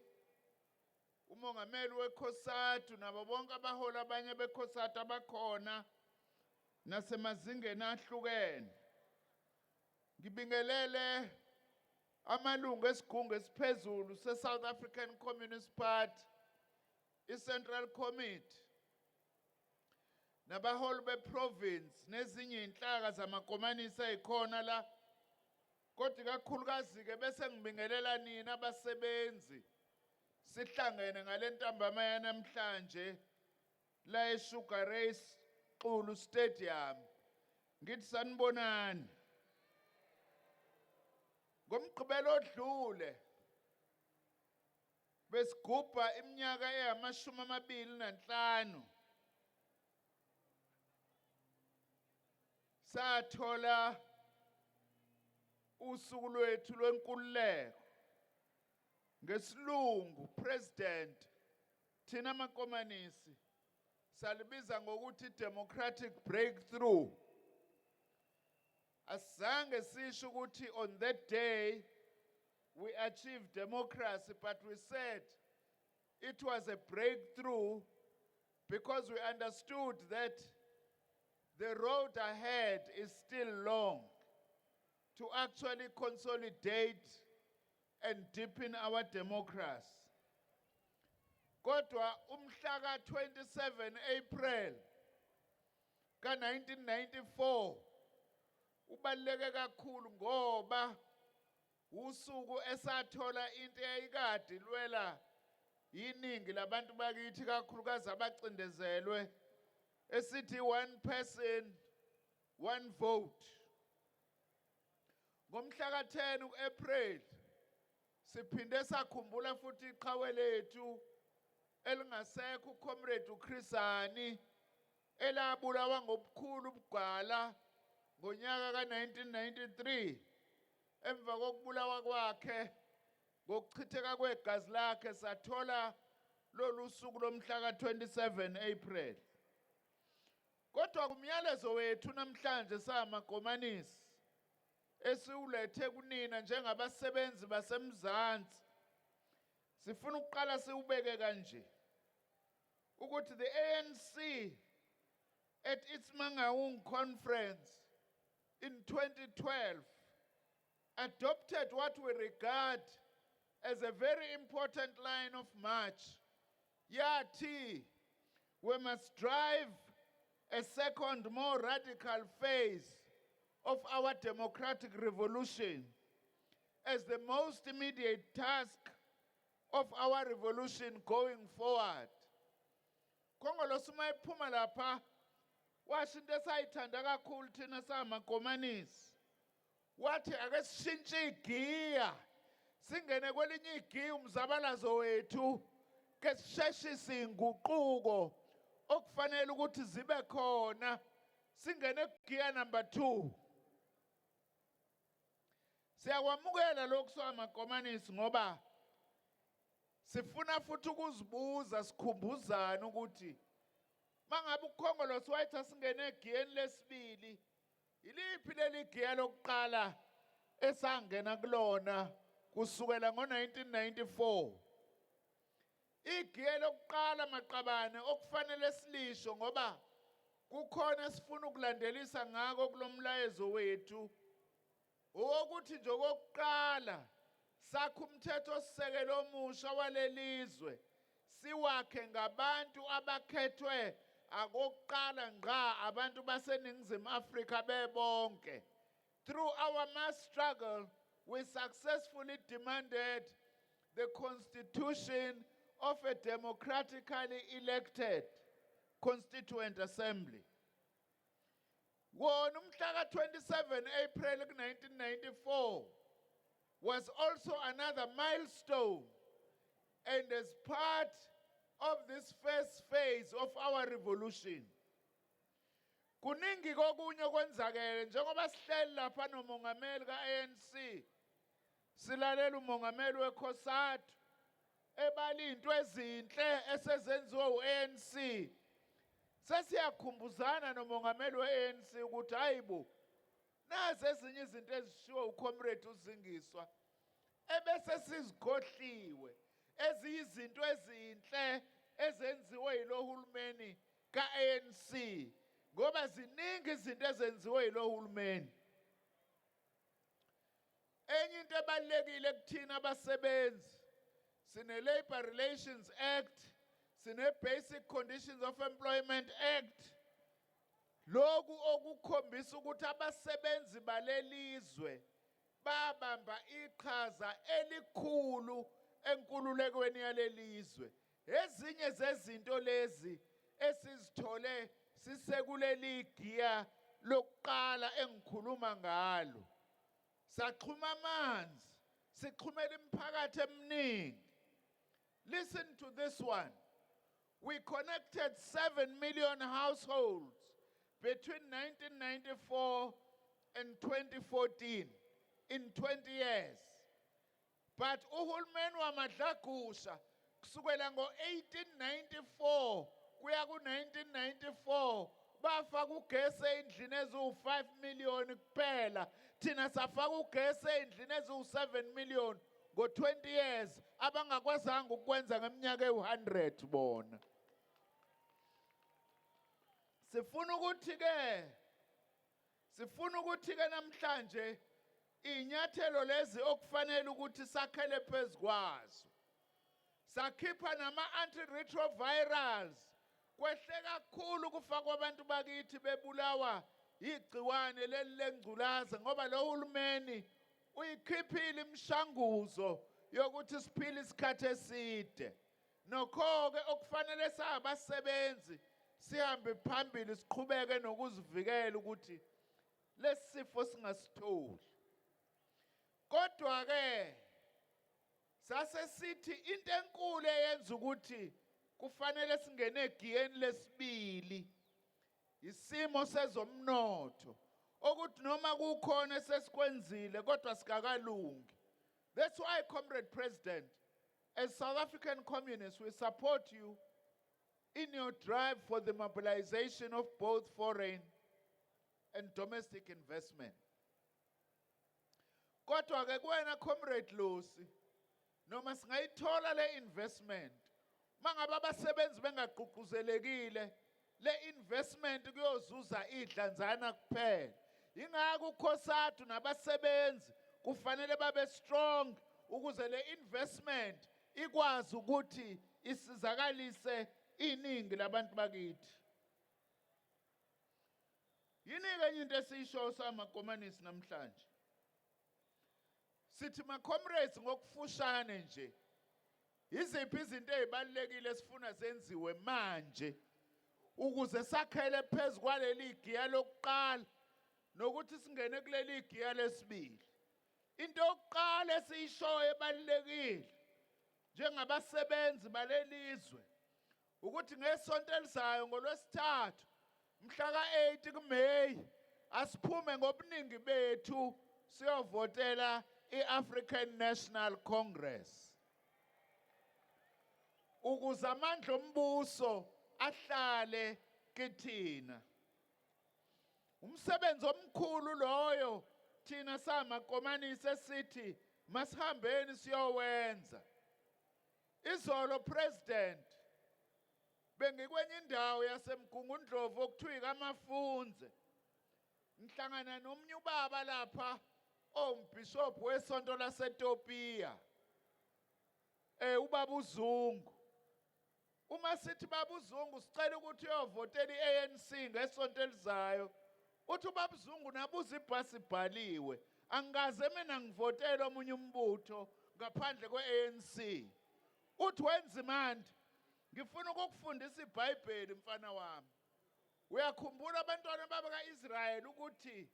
umongameli weCosatu nabo bonke abaholi abanye beCosatu abakhona nasemazingeni ahlukene. Ngibingelele amalungu esigungu esiphezulu se-South African Communist Party, i-Central Committee, nabaholi beprovince nezinye inhlaka zamakomanisi ezikhona la. Kodwa kakhulukazi-ke bese ngibingelela nina abasebenzi sihlangene ngale ntambama yanamhlanje la eSugar Race Xulu Stadium. Ngithi sanibonani. Ngomgqibelo odlule besigubha iminyaka eyama-25 sathola usuku lwethu lwenkululeko. NgesiLungu president thina makomanisi salibiza ngokuthi democratic breakthrough. Asizange sisho ukuthi on that day we achieved democracy, but we said it was a breakthrough because we understood that the road ahead is still long to actually consolidate and deepen our democracy. Kodwa umhla ka-27 April ka-1994 ubaluleke kakhulu ngoba usuku esathola into eyayikade ilwela iningi labantu bakithi kakhulukazi abacindezelwe esithi one person, one vote. Ngomhla ka-10 uApril siphinde sakhumbula futhi iqhawe lethu elingasekho uComrade uChrisani elabulawa ngobukhulu ubugwala ngonyaka ka-1993 emva kokubulawa kwakhe ngokuchitheka kwegazi lakhe sathola lolu suku lomhla ka-27 April. Kodwa kumyalezo wethu namhlanje samakomanisi esiwulethe kunina njengabasebenzi basemzansi sifuna ukuqala siubeke kanje ukuthi the ANC at its Mangaung conference in 2012 adopted what we regard as a very important line of march. Yathi, we must drive a second, more radical phase of our democratic revolution as the most immediate task of our revolution going forward. Khongolo sima iphuma lapha washo into esayithanda kakhulu thina samakomanisi wathi ake sishintshe igiya singene kwelinye igiya umzabalazo wethu ke sisheshise inguquko okufanele ukuthi zibe khona singene kugiya number 2. Siyakwamukela lokhu samakomanisi ngoba sifuna futhi ukuzibuza sikhumbuzana ukuthi mangabe uKhongolose wayethi singene egiyeni lesibili iliphi leli giya lokuqala esangena kulona kusukela ngo-1994. Igiya lokuqala maqabane okufanele silisho ngoba kukhona esifuna ukulandelisa ngako kulomlayezo wethu ukuthi nje okokuqala sakho umthetho osisekelo omusha walelizwe siwakhe ngabantu abakhethwe akokuqala ngqa abantu baseNingizimu Afrika bebonke. Through our mass struggle we successfully demanded the constitution of a democratically elected constituent assembly. Wona umhla ka-27 April 1994 was also another milestone, and as part of this first phase of our revolution kuningi kokunye kwenzakele njengoba sihleli lapha nomongameli ka-ANC silalela umongameli weCosatu ebali into ezinhle esezenziwe u-ANC. Sesiyakhumbuzana nomongameli we-ANC ukuthi hayibo nazi ezinye izinto ezishiwo uComrade uZingiswa ebese sizikhohliwe eziyizinto ezinhle ezenziwe yilo hulumeni ka-ANC ngoba ziningi izinto ezenziwe yilo hulumeni. Enye into ebalulekile kuthina abasebenzi sine-Labor Relations Act, sine-Basic Conditions of Employment Act. Loku okukhombisa ukuthi abasebenzi balelizwe babamba iqhaza elikhulu enkululekweni yalelizwe. Ezinye zezinto lezi esizithole sisekuleli giya lokuqala engikhuluma ngalo. Saxhuma amanzi, sixhumela imiphakathi eminingi. Listen to this one. We connected 7 million households between 1994 and 2014 in 20 years. But uhulumeni wamadlagusha kusukela ngo-1894 kuya ku-1994 bafaka ugesi ey'ndlini eziwu-5 million kuphela. Thina safaka ugesi ey'ndlini eziwu-7 million ngo-20 years abangakwazanga ukwenza ngeminyaka ewu-100 bona. Sifuna ukuthi-ke namhlanje inyathelo lezi okufanele ukuthi sakhele phezu kwazo. Sakhipha nama-antiretrovirals. Kwehle kakhulu kufakwa abantu bakithi bebulawa igciwane leli lengculaza ngoba lo hulumeni uyikhiphile imishanguzo yokuthi siphile isikhathi eside. Nokho-ke okufanele sabasebenzi sihambe phambili siqhubeke nokuzivikela ukuthi lesi sifo singasitholi. Kodwa-ke sase sithi into enkulu eyenza ukuthi kufanele singene egiyeni lesibili isimo sezomnotho ukuthi noma kukhona esesikwenzile kodwa sikakalungi. That's why, Comrade President, as South African communists, we support you in your drive for the mobilization of both foreign and domestic investment. Kodwa-ke kuwena Comrade Lusi, noma singayithola le investment, mangabe abasebenzi bengagqugquzelekile, le investment kuyozuza idlanzana kuphela. Ingakho uCosatu nabasebenzi kufanele babe strong ukuze le investment ikwazi ukuthi isizakalise iningi labantu bakithi. Yini-ke enye into esiyisho samakomanisi namhlanje? Sithi ma-comrades ngokufushane nje, yiziphi izinto ezibalulekile esifuna zenziwe manje ukuze sakhele phezu kwaleli giya lokuqala nokuthi singene kuleli giya lesibili. Into yokuqala esiyishoyo ebalulekile njengabasebenzi balelizwe ukuthi ngesonto elizayo ngolwesithathu mhla ka-8 kuMeyi asiphume ngobuningi bethu siyovotela i-African National Congress ukuze amandla ombuso ahlale kithina. Umsebenzi omkhulu loyo thina samakomanisi esithi masihambeni siyowenza. Izolo President bengikwenye indawo yaseMgungundlovu okuthiwa iKamafunze. Ngihlangana nomnye ubaba lapha ombishop wesonto laseTopiya. Ubaba uZungu. Uma sithi baba uZungu sicela ukuthi uyovotela i-ANC ngesonto elizayo. Uthi ubaba uZungu nabuza ibhasi ibhaliwe. Angikaze mina ngivotela omunye umbutho ngaphandle kwe-ANC. Uthi wenza imandi. Ngifuna ukukufundisa iBhayibheli mfana wami. Uyakhumbula abantwana baka-Israyeli ukuthi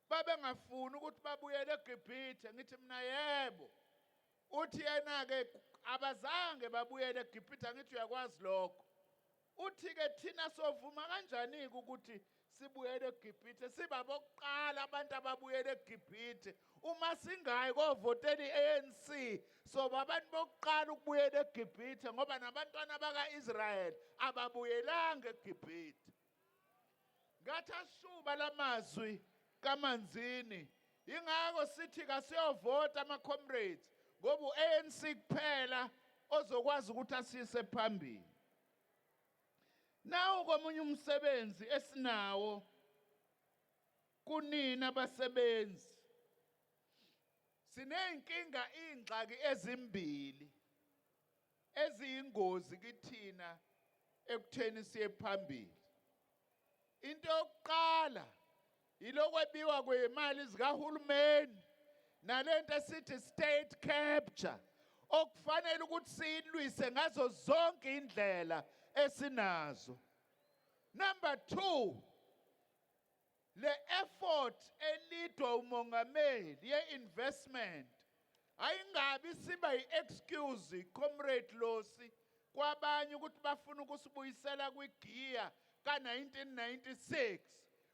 babengafuni ukuthi babuyele eGibhithe? Ngithi mina yebo. Uthi yena-ke abazange babuyele eGibhithe. Ngithi uyakwazi lokho. Uthi-ke thina sovuma kanjani-ke ukuthi sibuyele eGibhithe? Siba bokuqala abantu ababuyele eGibhithe. Uma singayi kovotela i-ANC soba abantu bokuqala ukubuyela eGibhithe ngoba nabantwana baka-Israyeli ababuyelanga eGibhithe. Ngathi ashuba lamazwi kamanzini. Ingako sithi kasiyovota ama-comrades ngoba u-ANC kuphela ozokwazi ukuthi asise phambili. Nawo komunye umsebenzi esinawo kunina abasebenzi. Sineyinkinga ingxaki ezimbili eziyingozi kithina ekutheni siye phambili. Into yokuqala ilokwebiwa kwemali zikahulumeni nalento esithi state capture okufanele ukuthi siyilwise ngazo zonke indlela esinazo. Number 2, le effort elidwa umongameli ye-investment ayingabi siba yi-excuse comrade Losi kwabanye ukuthi bafuna ukusibuyisela kwigiya ka-1996.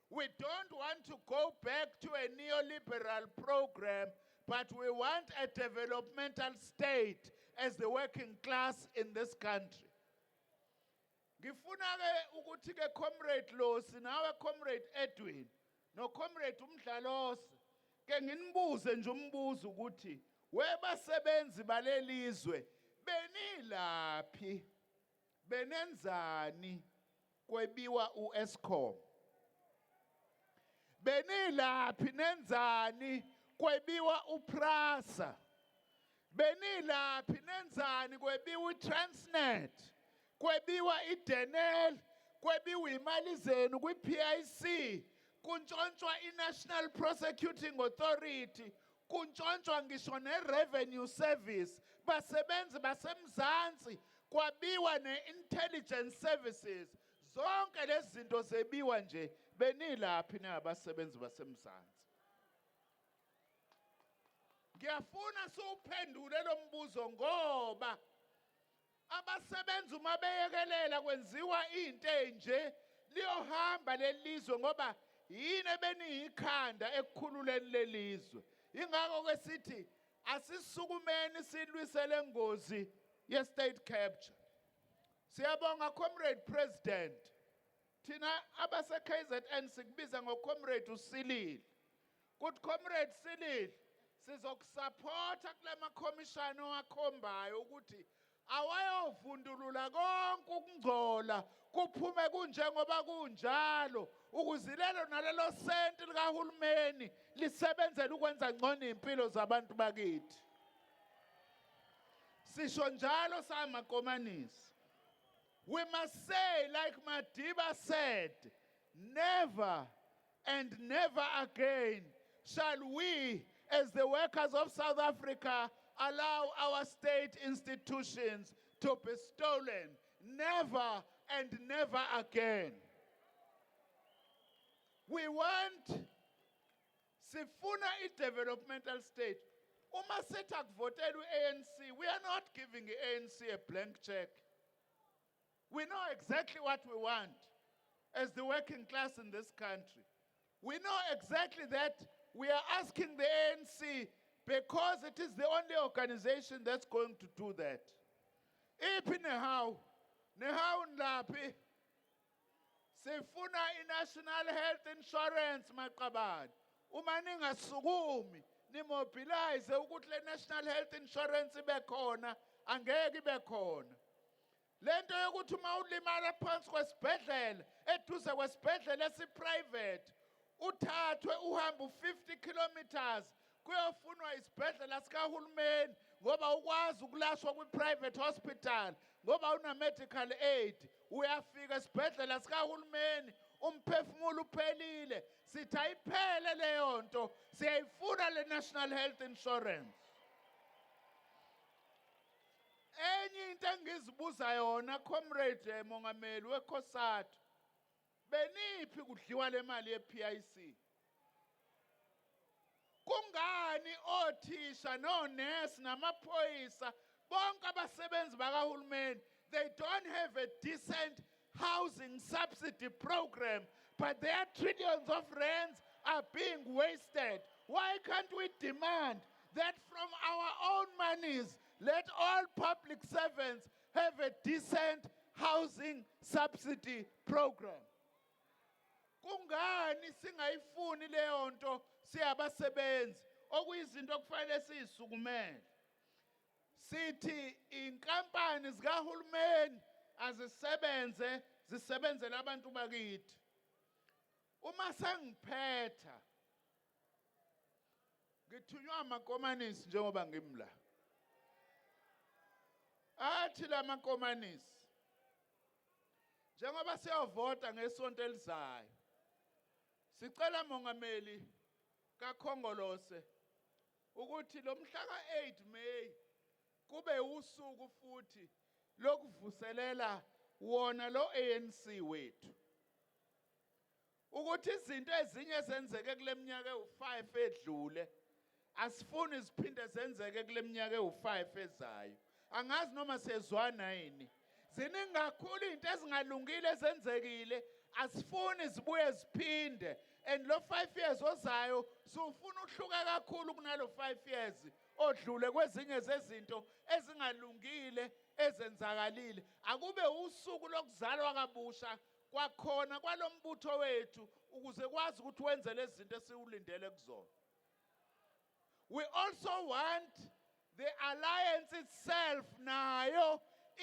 We don't want to go back to a neoliberal program, but we want a developmental state as the working class in this country. Ngifuna-ke ukuthi-ke comrade Losi nawe comrade Edwin no comrade Umdlalose ke nginibuze nje umbuzo ukuthi webasebenzi balelizwe benilaphi benenzani kwebiwa u-Eskom? Benilaphi nenzani kwebiwa uPrasa? Benilaphi nenzani kwebiwa iTransnet? Kwebiwa iDenel? Kwebiwa imali zenu kwi-PIC? Kuntshontshwa i-National Prosecuting Authority? Kuntshontshwa ngisho ne-Revenue Service? Basebenzi basemzansi kwabiwa ne-Intelligence Services? Zonke lezi zinto zebiwa nje. Benilaphi nabasebenzi basemzansi? Ngiyafuna siwuphendule lo mbuzo ngoba abasebenzi uma beyekelela kwenziwa into enje liyohamba lelizwe ngoba yini ebeniyikhanda ekukhululeni lelizwe. Ingakho ke sithi asisukumeni silwisele ngozi ye-state capture. Siyabonga comrade president. Thina abase-KZN sikubiza ngo-comrade uCyril. Kuthi comrade Cyril sizokusupporta kula makhomishani owakhombayo ukuthi awayovundulula konke ukungcola kuphume kunjengoba kunjalo ukuze lelo nalelo senti likahulumeni lisebenzele ukwenza ngcono impilo zabantu bakithi. Sisho njalo samakomanisi. We must say, like Madiba said, never and never again shall we, as the workers of South Africa, allow our state institutions to be stolen. Never and never again. We want sifuna i-developmental state. Uma sithi akuvotela u-ANC, we are not giving the ANC a blank check. We know exactly what we want as the working class in this country. We know exactly that we are asking the ANC because it is the only organization that's going to do that. Iphi nehawu nlaphi. Sifuna i-national health insurance maqabane. Uma ningasukumi nimobilize ukuthi le national health insurance ibe khona, angeke ibe khona. Lento yokuthi uma ulimala phansi kwesibhedlela eduze kwesibhedlela esi-private uthathwe uhambe 50 kilometers kuyofunwa isibhedlela sikahulumeni ngoba ukwazi ukulashwa kwi-private hospital ngoba una-medical aid uyafika esibhedlela sikahulumeni umphefumulo uphelile sithi ayiphele leyo nto siyayifuna le national health insurance. Enye into engizibuza yona comrade mongameli weCosatu beniphi kudliwa le mali ye-PIC? Kungani othisha nonesi namaphoyisa bonke abasebenzi bakahulumeni they don't have a decent housing subsidy program, but their trillions of rands are being wasted? Why can't we demand that from our own monies, let all public servants have a decent housing subsidy program? Kungani singayifuni leyo nto siyabasebenzi okuyizinto okufanele siyisukumele. Sithi inkampani zikahulumeni azisebenze zisebenzele abantu bakithi. Uma sengiphetha ngithunywa amakomanisi njengoba ngimla. Athi lamakomanisi njengoba siyavota ngesonto elizayo. Sicela mongameli kaKhongolose ukuthi lo mhla ka-8 May kube usuku futhi lokuvuselela wona lo ANC wethu. Ukuthi izinto ezinye zenzeke kule minyaka ewu5 edlule asifuni ziphinde zenzeke kule minyaka ewu5 ezayo. Angazi noma sezwana yini. Ziningi kakhulu izinto ezingalungile ezenzekile asifuni zibuye ziphinde. And lo 5 years ozayo sufuna uhluka kakhulu kunalo 5 years odlule kwezinye zezinto ezingalungile ezenzakalile. Akube usuku lokuzalwa kabusha kwakhona kwalombutho wethu ukuze kwazi ukuthi wenze lezi zinto esiulindele kuzona. We also want the alliance itself nayo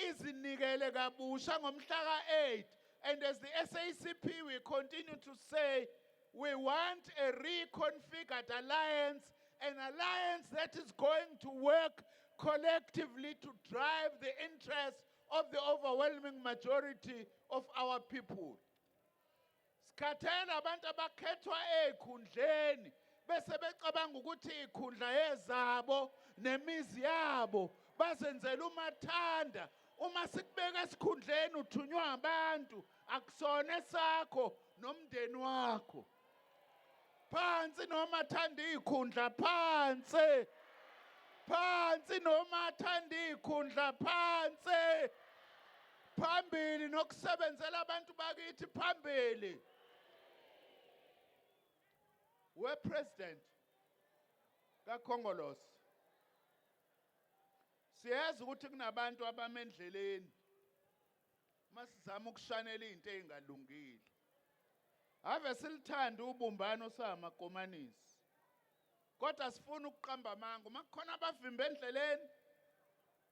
izinikele kabusha ngomhla ka-8. And as the SACP we continue to say we want a reconfigured alliance, an alliance that is going to work collectively to drive the interests of the overwhelming majority of our people. Skathela abantu abakhethwa ekhundleni bese becabanga ukuthi ikhundla yezabo nemizi yabo bazenzela umathanda. Uma sikubeka esikhundleni uthunywa abantu akusona esakho nomndeni wakho. Phansi noma thanda ikhundla phansi. Phansi noma thanda ikhundla phansi. Phambili nokusebenzela abantu bakithi phambili. We president kaKhongolose. Siyazi ukuthi kunabantu abamendleleni. Masizama ukushanela izinto ezingalungile. Ave silithanda ubumbano samakomanisi. Kodwa sifuna ukuqamba amanga makukhona abavimba endleleni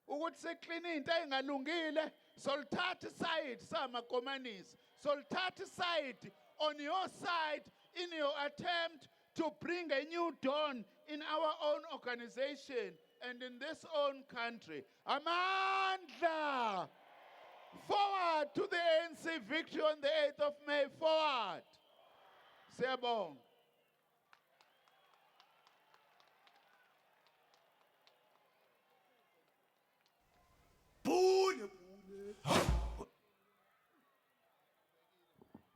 ukuthi sikline izinto ezingalungile solithatha iside samakomanisi. Solithatha iside on your side in your attempt to bring a new dawn in our own organization and in this own country. Amandla! Forward to the ANC victory on the 8th of May. Forward! Siyabonga.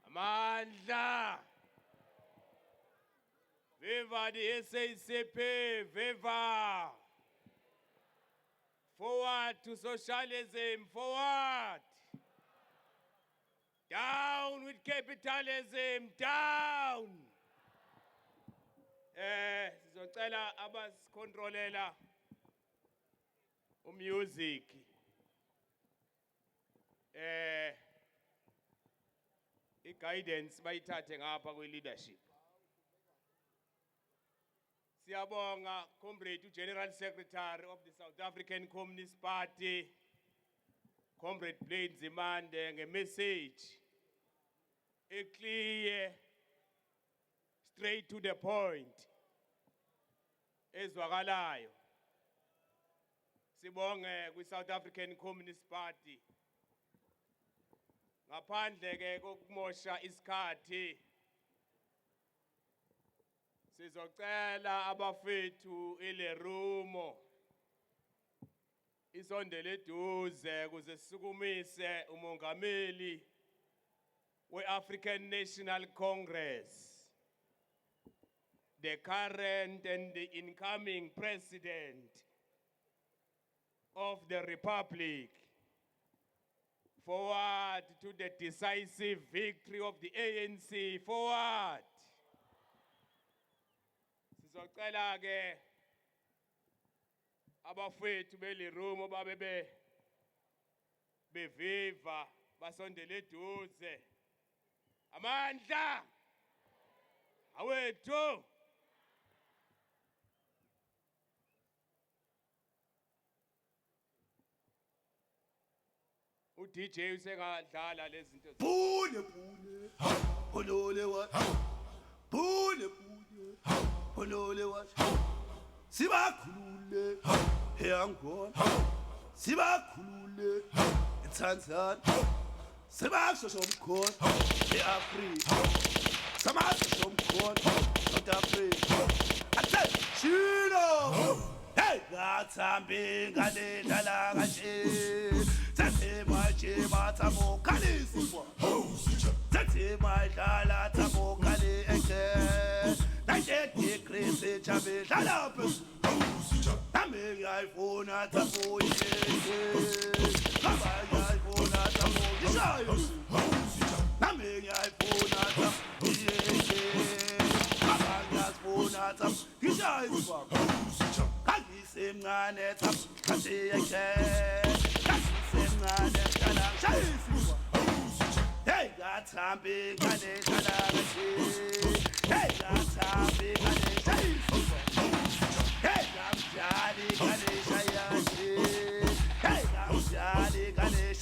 Amandla! Viva the SACP! Viva! Forward to socialism! Forward! Down with capitalism! Down! Sizocela abasikontrolela music. I-guidance bayithathe ngapha kwi-leadership. Siyabonga Comrade General Secretary of the South African Communist Party, Comrade Blaine Zimande, nge-message clear, straight to the point, ezwakalayo. Sibonge kwi-South African Communist Party. Ngaphandle ke kokumosha isikhathi sizocela abafethu iLerumo isondele eduze kuze sisukumise umongameli we-African National Congress, the current and the incoming president of the Republic. Forward to the decisive victory of the ANC. Forward. Sizocela ke abafethu beLerumo babe beviva basondele eduze. Amandla! awethu uDJ usengadlala lezi zinto Pune pune, olole wa. Pune pune, olole wa. Sibakhulule, eAngola. Sibakhulule, eTanzania. Sibakhosha umkhona, eAfrika. Samashosha umkhona, South Africa. Athe, Chino. Hey, ngathambi ngale dlala kanje. Thathe manje bathamo khaliswa. Thathe madlala thamo khali eke. Nanje decrease chabe dlala phezulu. Nami ngiyayifuna thamo yeke. Baba ngiyayifuna thamo ishayo. Nami ngiyayifuna thamo yeke. Baba ngiyayifuna thamo ishayo. Kagisemncane thamo kanje yeke. Hey, got something, got it, hey, got something, got it, hey, I'm Johnny, got it, hey, I'm Johnny, got it,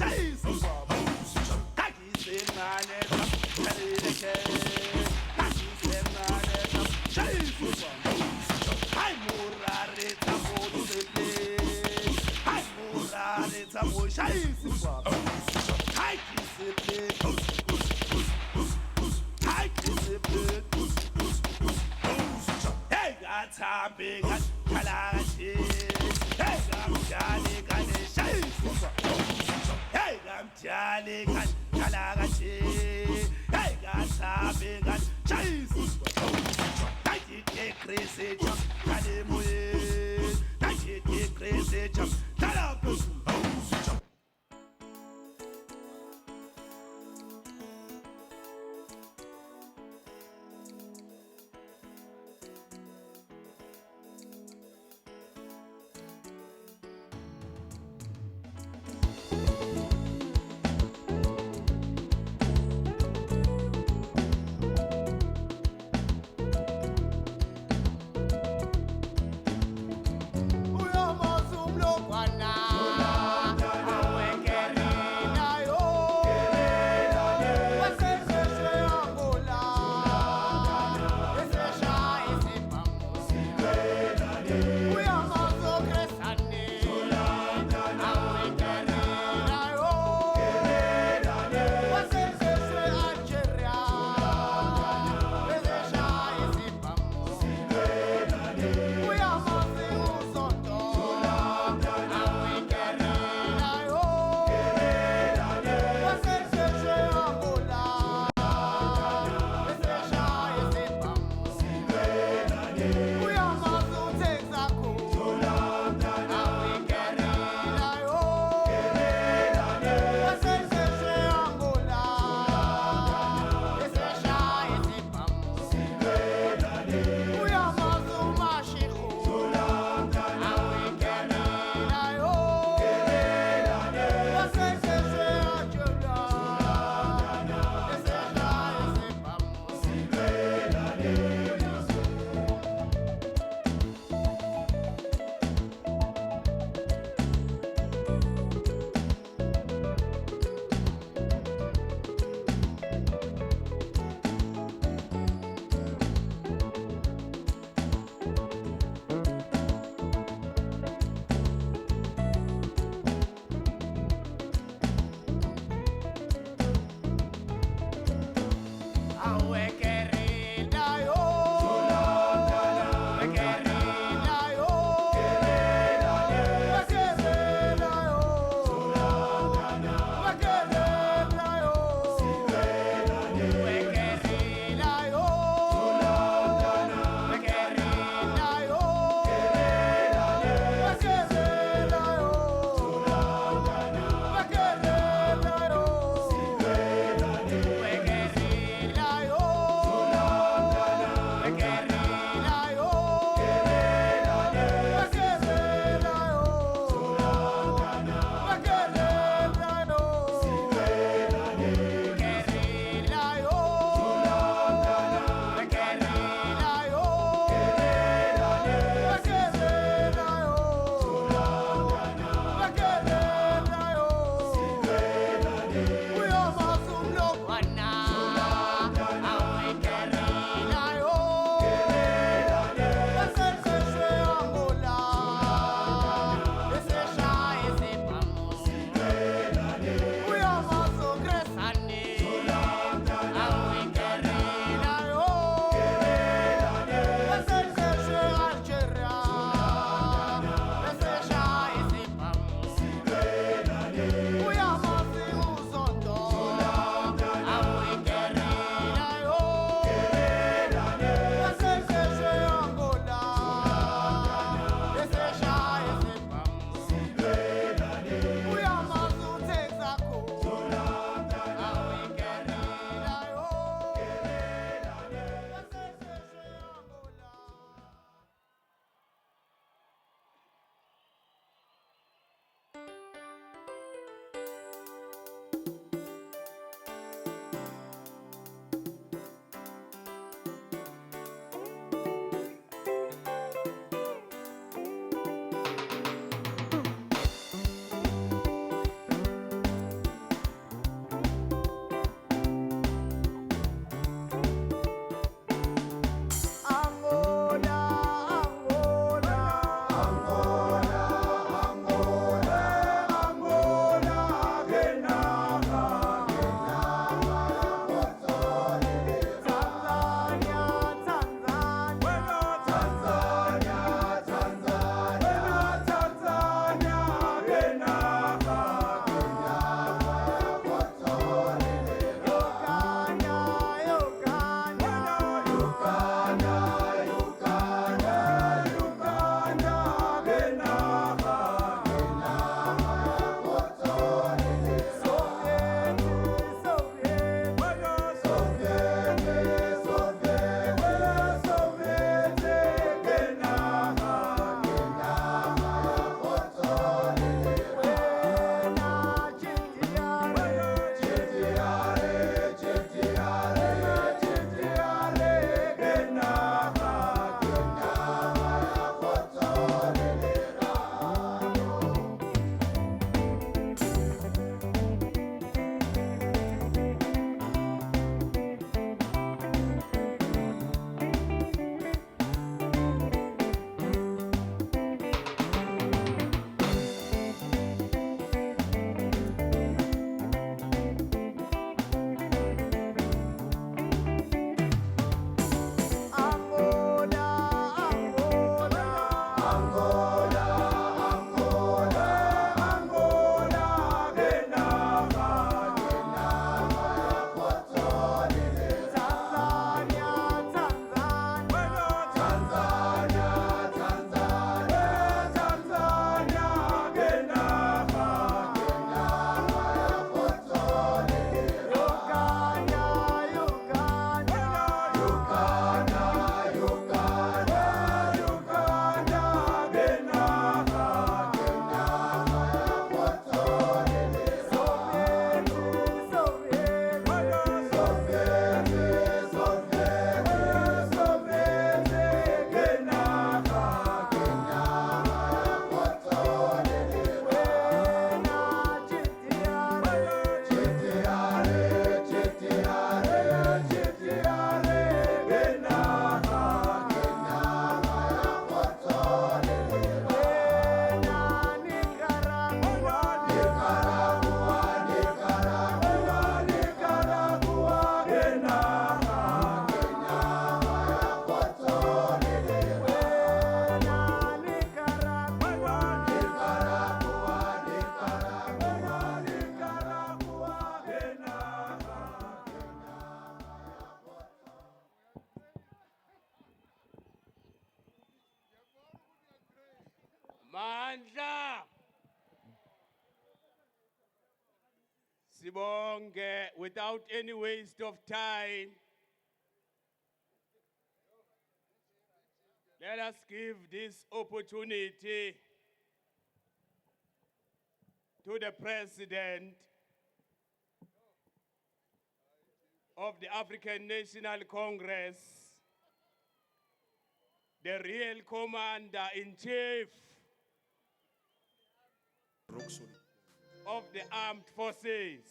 Kaki say, man, got it, Kaki say, man, I'm Murari, Tamo, I'm Murari, Tamo, Hey, got time big, got Kalashi. Hey, I'm Johnny, got a shine. Hey, I'm Johnny, got Kalashi. Hey, got time big, got Chase. Take it, crazy jump, got him away. Take it, crazy jump, got up. Amandla. Sibonge, without any waste of time, let us give this opportunity to the President of the African National Congress, the real Commander-in-Chief of the Armed Forces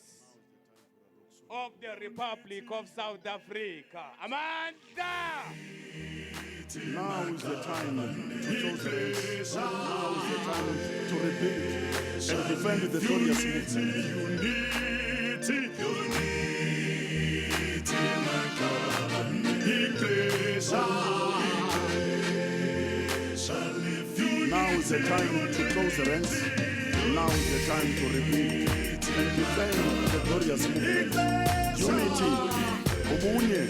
of the Republic of South Africa. Amanda! Now is the time to close the ranks. Now is the time to rebuild and defend the glorious movement. Now is the time to close the ranks. Now is the time to rebuild and defend the glorious movement. Unity, ubunye,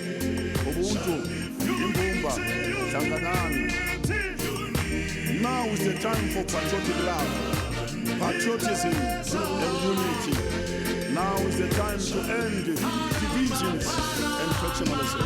ubuntu, imbumba, hlanganani. Now is the time for patriotic love, patriotism and unity. Now is the time to end divisions and factionalism.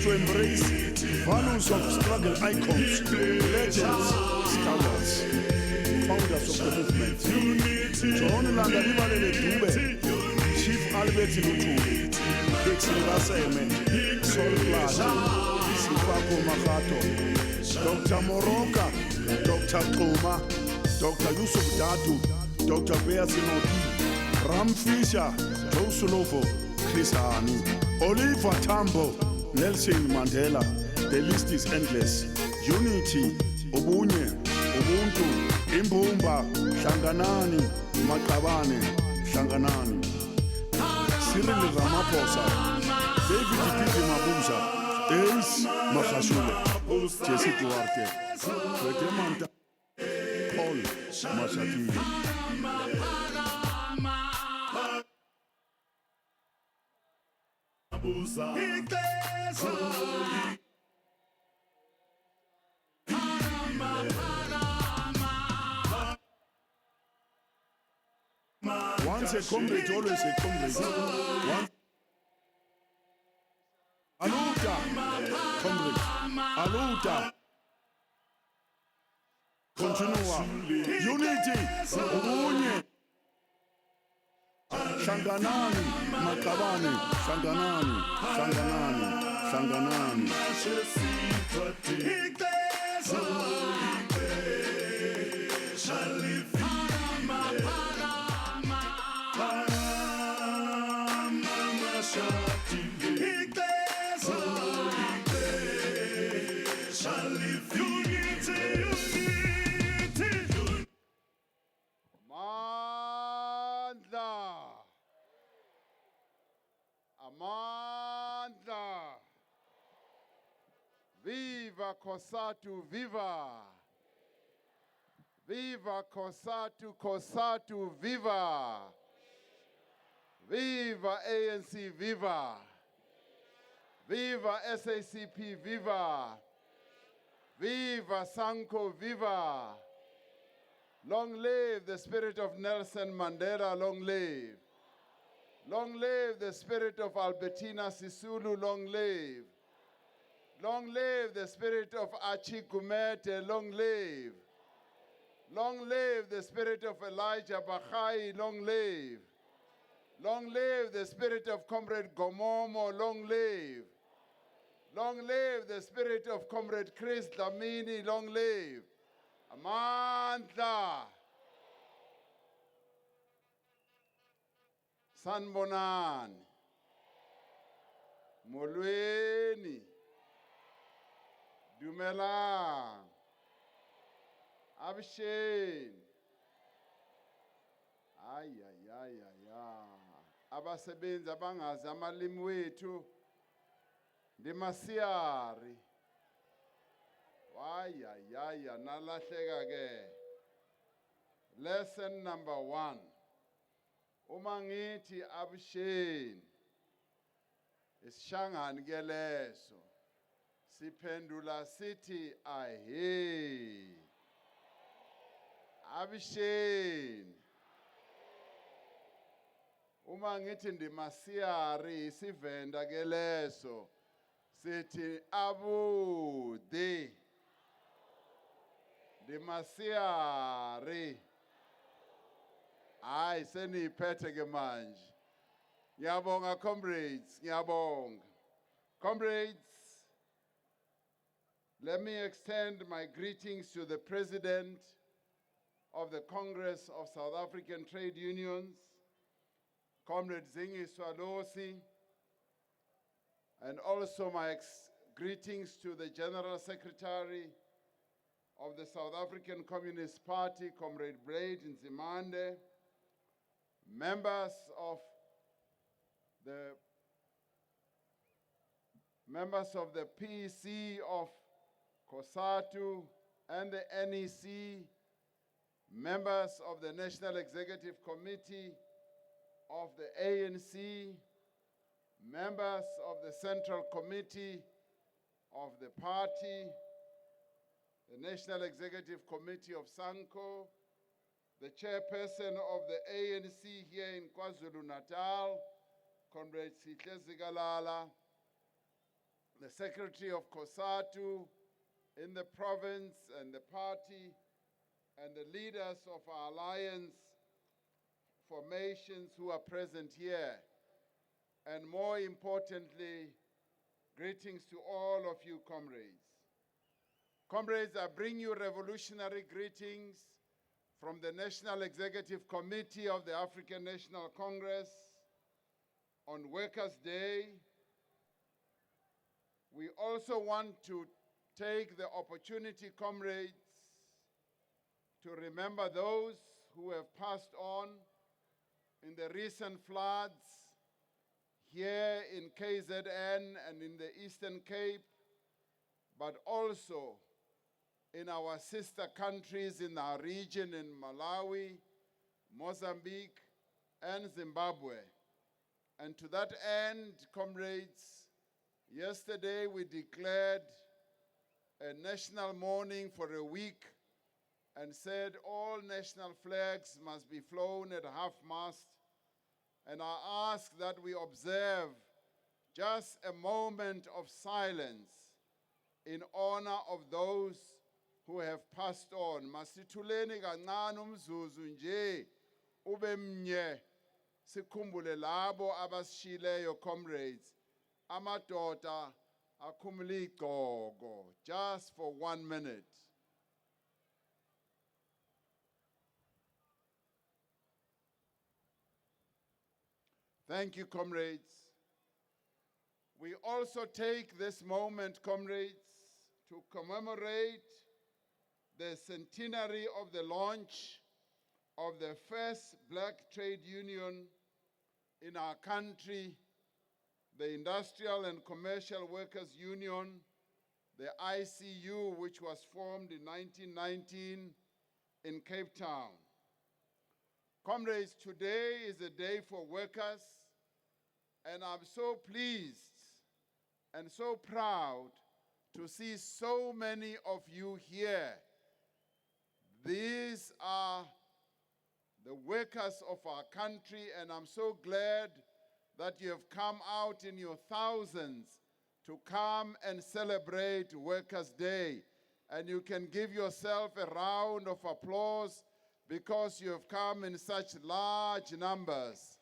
To embrace values of struggle icons, legends, scholars, founders of the movement. John Langalibalele Dube, Chief Albert Lutu, Dixie Baseme, Sol Plaza, Sipapo Makato, Dr. Moroka, Dr. Toma, Dr. Yusuf Datu, Dr. Beasinoti, Ram Fisher, Joe Sulovo, Chris Hani, Oliver Tambo, Nelson Mandela. The list is endless. Unity, Obunye, Ubuntu, Imbumba, Hlanganani, Makabane, Hlanganani. Cyril Ramaphosa, David Pidi Mabuza, Ace Mahashule, Jesse Duarte, Wetemanta, Paul Mashakili. Once a comrade, always a comrade. Once Aluta, comrade. Aluta. Continua. Unity. Ubunye. Shanganani. Makabani. Shanganani. Shanganani. Shanganani. Amandla. Viva Cosatu, viva. Viva Cosatu, Cosatu, viva. Viva ANC, viva. Viva SACP, viva. Viva Sanko, viva. Long live the spirit of Nelson Mandela, long live. Long live the spirit of Albertina Sisulu, long live. Long live the spirit of Achi Gumete, long live. Long live the spirit of Elijah Bakhai, long live. Long live the spirit of Comrade Gomomo, long live. Long live the spirit of Comrade Chris Dlamini, long live. Amandla. Sanbonani. Molweni. Dumelang. Absheni. Ay ay ay ay ay. Abasebenzi abangazi amalimi wethu ndimasiyari. Ay ay ay nalahleka ke. Lesson number 1. Uma ngithi absheni isishangani ke leso. Siphendula sithi ahe. Absheni. Uma ngithi ndimasiyari isivenda ke leso. Sithi abude. Ndimasiyari. Hayi seniyiphethe ke manje. Ngiyabonga comrades, ngiyabonga. Comrades, let me extend my greetings to the President of the Congress of South African Trade Unions, Comrade Zingi Swalosi, and also my greetings to the General Secretary of the South African Communist Party, Comrade Blade Nzimande, members of the PC of Cosatu and the NEC, members of the National Executive Committee of the ANC, members of the Central Committee of the party, the National Executive Committee of SANCO, the chairperson of the ANC here in KwaZulu-Natal, Comrade Sihle Zikalala, the secretary of Cosatu in the province and the party, and the leaders of our alliance formations who are present here. And more importantly, greetings to all of you comrades. Comrades, I bring you revolutionary greetings from the National Executive Committee of the African National Congress on Workers' Day. We also want to take the opportunity, comrades, to remember those who have passed on in the recent floods here in KZN and in the Eastern Cape, but also in our sister countries in our region in Malawi, Mozambique, and Zimbabwe. And to that end, comrades, yesterday we declared a national mourning for a week and said all national flags must be flown at half-mast. And I ask that we observe just a moment of silence in honor of those who have passed on. Masithuleni kancane umzuzu nje ube mnye sikhumbule labo abasishileyo comrades. Amadoda akhumule igqoko just for 1 minute. Thank you, comrades. We also take this moment, comrades, to commemorate the centenary of the launch of the first black trade union in our country, the Industrial and Commercial Workers Union, the ICU, which was formed in 1919 in Cape Town. Comrades, today is a day for workers, and I'm so pleased and so proud to see so many of you here. These are the workers of our country, and I'm so glad that you have come out in your thousands to come and celebrate Workers' Day. And you can give yourself a round of applause because you have come in such large numbers.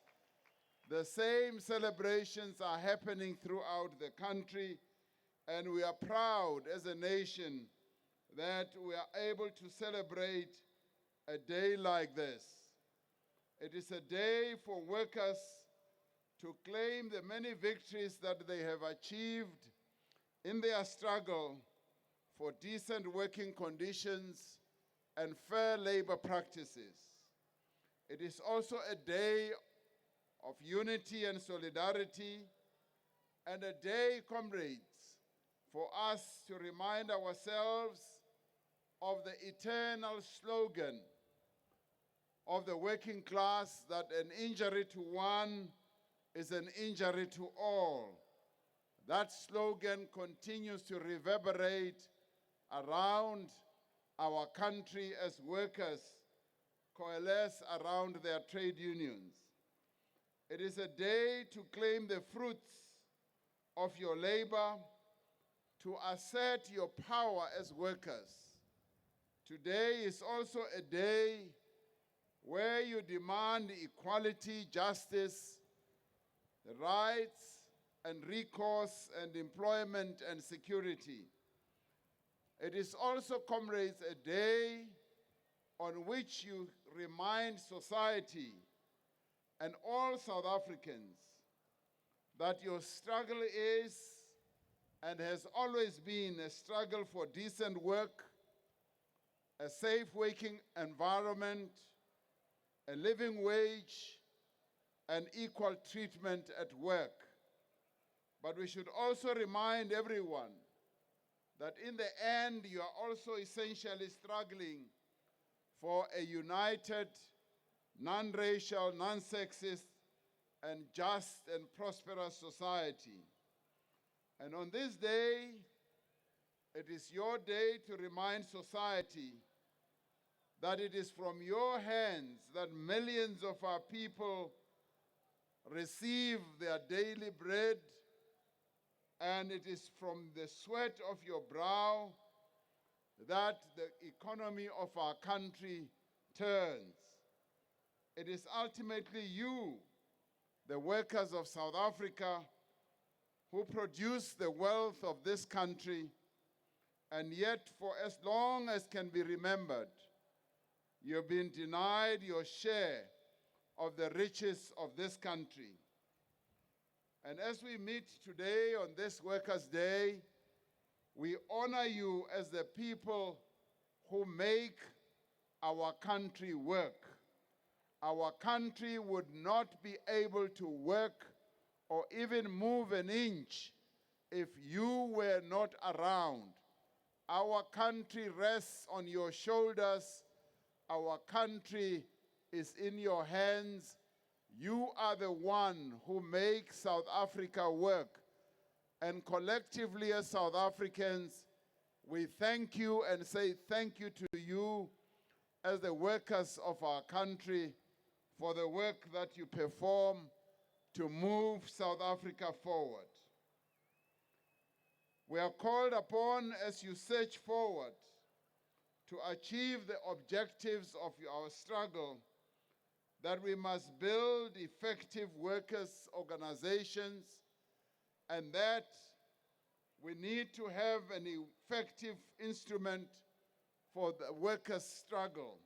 The same celebrations are happening throughout the country, and we are proud as a nation that we are able to celebrate a day like this. It is a day for workers to claim the many victories that they have achieved in their struggle for decent working conditions and fair labor practices. It is also a day of unity and solidarity, and a day, comrades, for us to remind ourselves of the eternal slogan of the working class that an injury to one is an injury to all. That slogan continues to reverberate around our country as workers coalesce around their trade unions. It is a day to claim the fruits of your labor, to assert your power as workers. Today is also a day where you demand equality, justice, the rights and recourse and employment and security. It is also, comrades, a day on which you remind society and all South Africans that your struggle is and has always been a struggle for decent work, a safe working environment, a living wage, and equal treatment at work. But we should also remind everyone that in the end, you are also essentially struggling for a united, non-racial, non-sexist, and just and prosperous society. And on this day, it is your day to remind society that it is from your hands that millions of our people receive their daily bread, and it is from the sweat of your brow that the economy of our country turns. It is ultimately you, the workers of South Africa, who produce the wealth of this country, and yet for as long as can be remembered, you've been denied your share of the riches of this country. And as we meet today on this Workers' Day, we honor you as the people who make our country work. Our country would not be able to work or even move an inch if you were not around. Our country rests on your shoulders. Our country is in your hands. You are the one who makes South Africa work. And collectively as South Africans, we thank you and say thank you to you as the workers of our country for the work that you perform to move South Africa forward. We are called upon as you search forward to achieve the objectives of our struggle, that we must build effective workers' organizations, and that we need to have an effective instrument for the workers' struggle.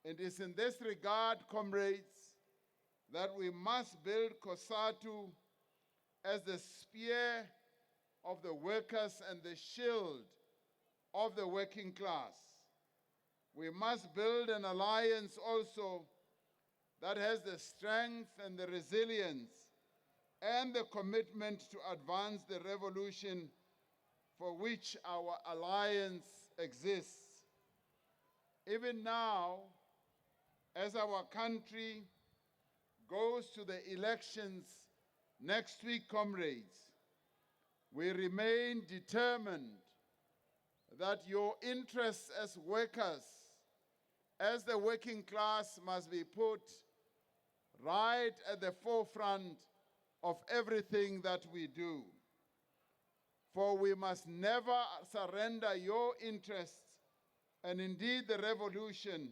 It is in this regard, comrades, that we must build Cosatu as the spear of the workers and the shield of the working class. We must build an alliance also that has the strength and the resilience and the commitment to advance the revolution for which our alliance exists. Even now, as our country goes to the elections next week, comrades, we remain determined that your interests as workers, as the working class, must be put right at the forefront of everything that we do. For we must never surrender your interests and indeed the revolution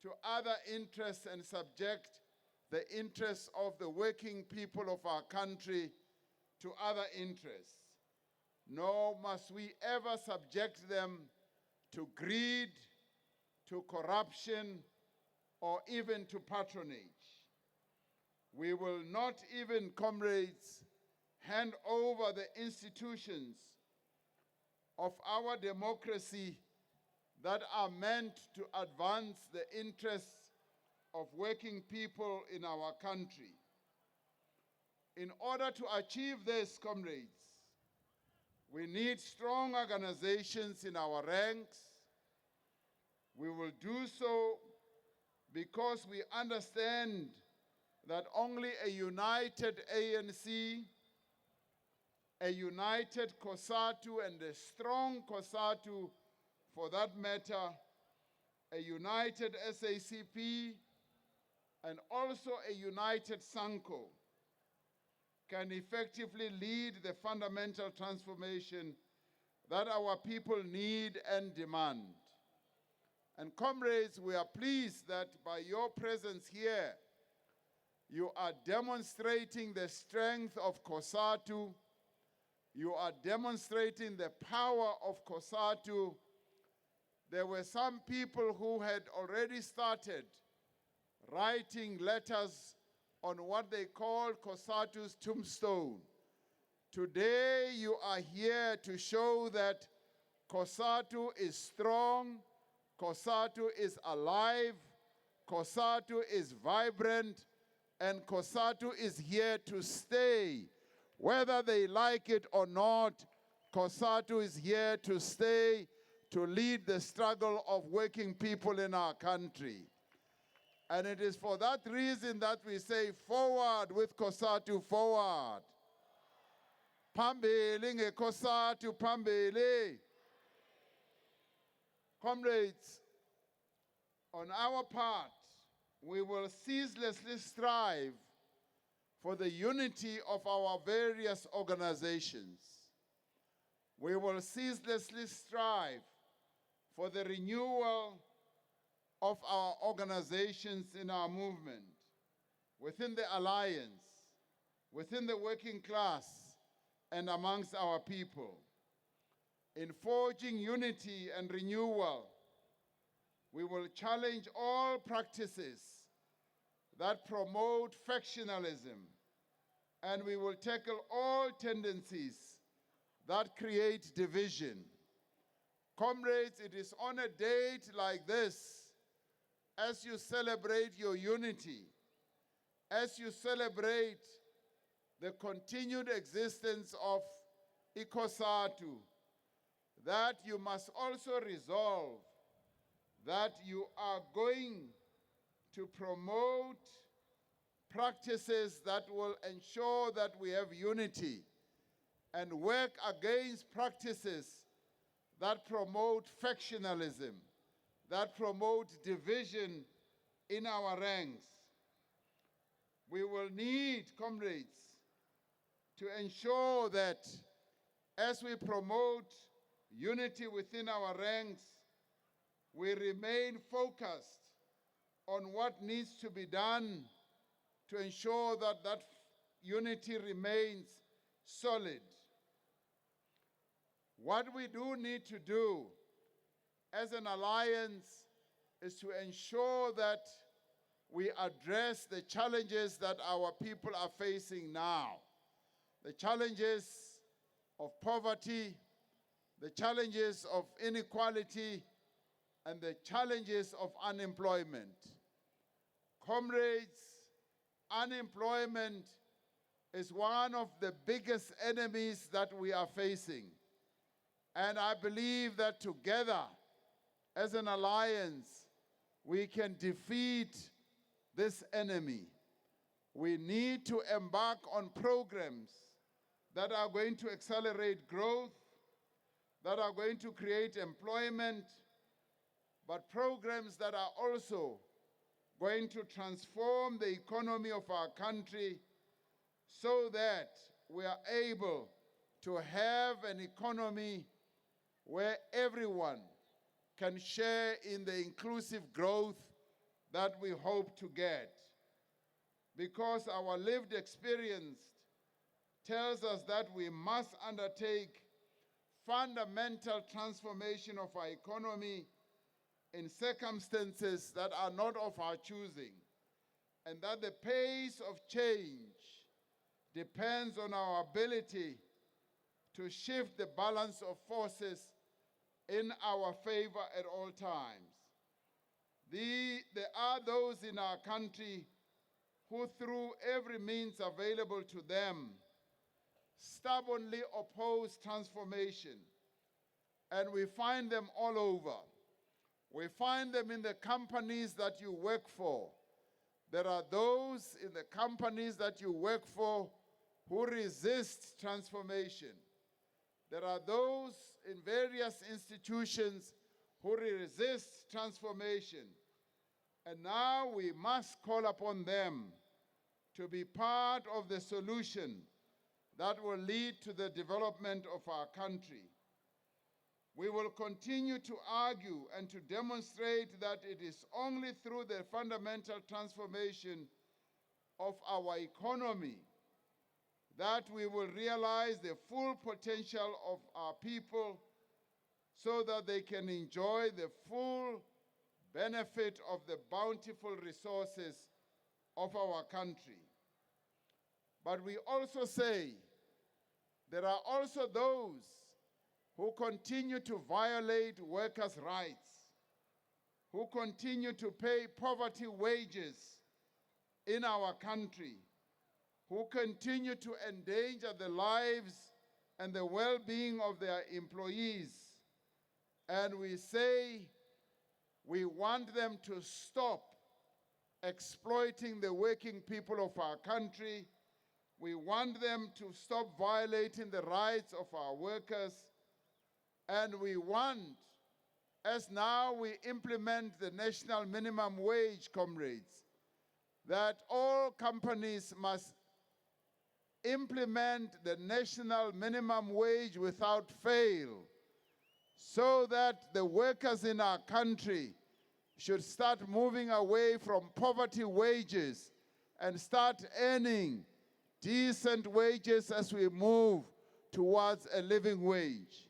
to other interests and subject the interests of the working people of our country to other interests. Nor must we ever subject them to greed, to corruption, or even to patronage. We will not even, comrades, hand over the institutions of our democracy that are meant to advance the interests of working people in our country. In order to achieve this, comrades, we need strong organizations in our ranks. We will do so because we understand that only a united ANC, a united Cosatu, and a strong Cosatu, for that matter, a united SACP, and also a united SANCO, can effectively lead the fundamental transformation that our people need and demand. And comrades, we are pleased that by your presence here, you are demonstrating the strength of Cosatu. You are demonstrating the power of Cosatu. There were some people who had already started writing letters on what they call Cosatu's tombstone. Today, you are here to show that Cosatu is strong, Cosatu is alive, Cosatu is vibrant, and Cosatu is here to stay. Whether they like it or not, Cosatu is here to stay, to lead the struggle of working people in our country. And it is for that reason that we say forward with Cosatu, forward. Phambili ngeCosatu, phambili. Comrades, on our part, we will ceaselessly strive for the unity of our various organizations. We will ceaselessly strive for the renewal of our organizations in our movement, within the alliance, within the working class, and amongst our people. In forging unity and renewal, we will challenge all practices that promote factionalism, and we will tackle all tendencies that create division. Comrades, it is on a date like this, as you celebrate your unity, as you celebrate the continued existence of Cosatu, that you must also resolve that you are going to promote practices that will ensure that we have unity and work against practices that promote factionalism, that promote division in our ranks. We will need, comrades, to ensure that as we promote unity within our ranks, we remain focused on what needs to be done to ensure that that unity remains solid. What we do need to do as an alliance is to ensure that we address the challenges that our people are facing now. The challenges of poverty, the challenges of inequality, and the challenges of unemployment. Comrades, unemployment is one of the biggest enemies that we are facing. And I believe that together, as an alliance, we can defeat this enemy. We need to embark on programs that are going to accelerate growth, that are going to create employment, but programs that are also going to transform the economy of our country so that we are able to have an economy where everyone can share in the inclusive growth that we hope to get. Because our lived experience tells us that we must undertake fundamental transformation of our economy in circumstances that are not of our choosing, and that the pace of change depends on our ability to shift the balance of forces in our favor at all times. There are those in our country who, through every means available to them, stubbornly oppose transformation. And we find them all over. We find them in the companies that you work for. There are those in the companies that you work for who resist transformation. There are those in various institutions who resist transformation. And now we must call upon them to be part of the solution that will lead to the development of our country. We will continue to argue and to demonstrate that it is only through the fundamental transformation of our economy that we will realize the full potential of our people so that they can enjoy the full benefit of the bountiful resources of our country. But we also say there are also those who continue to violate workers' rights, who continue to pay poverty wages in our country, who continue to endanger the lives and the well-being of their employees. And we say we want them to stop exploiting the working people of our country. We want them to stop violating the rights of our workers. And we want, as now we implement the national minimum wage, comrades, that all companies must implement the national minimum wage without fail, so that the workers in our country should start moving away from poverty wages and start earning decent wages as we move towards a living wage.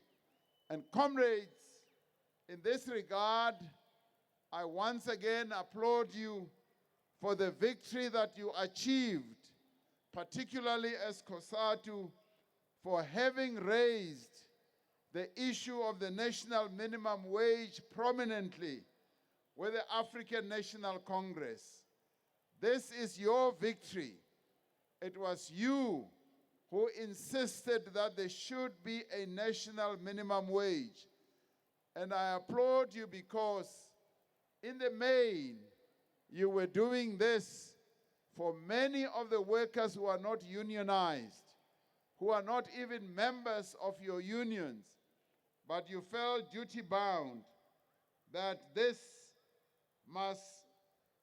And comrades, in this regard, I once again applaud you for the victory that you achieved, particularly as Cosatu, for having raised the issue of the national minimum wage prominently with the African National Congress. This is your victory. It was you who insisted that there should be a national minimum wage. And I applaud you because in the main, you were doing this for many of the workers who are not unionized, who are not even members of your unions, but you felt duty-bound that this must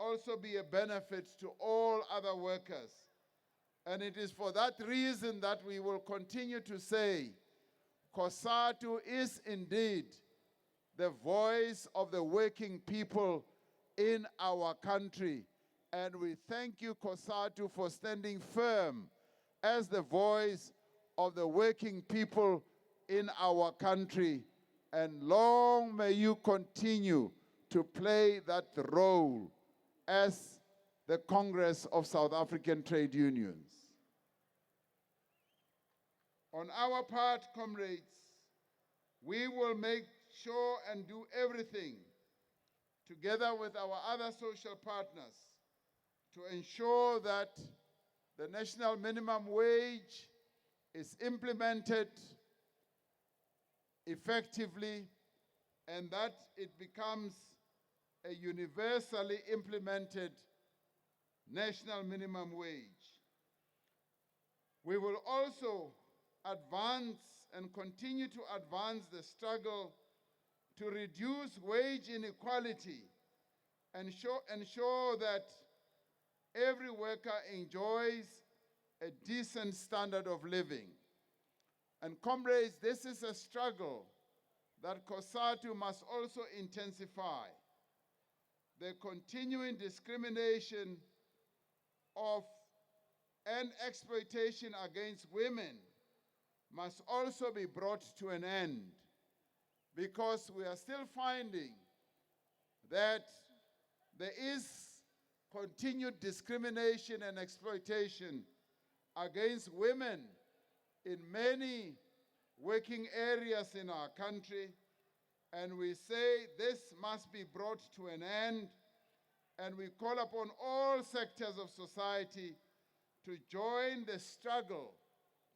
also be a benefit to all other workers. And it is for that reason that we will continue to say, Cosatu is indeed the voice of the working people in our country. And we thank you, Cosatu, for standing firm as the voice of the working people in our country. And long may you continue to play that role as the Congress of South African Trade Unions. On our part, comrades, we will make sure and do everything together with our other social partners to ensure that the national minimum wage is implemented effectively and that it becomes a universally implemented national minimum wage. We will also advance and continue to advance the struggle to reduce wage inequality ensure that every worker enjoys a decent standard of living. And comrades, this is a struggle that Cosatu must also intensify. The continuing discrimination of and exploitation against women must also be brought to an end, because we are still finding that there is continued discrimination and exploitation against women in many working areas in our country, and we say this must be brought to an end, and we call upon all sectors of society to join the struggle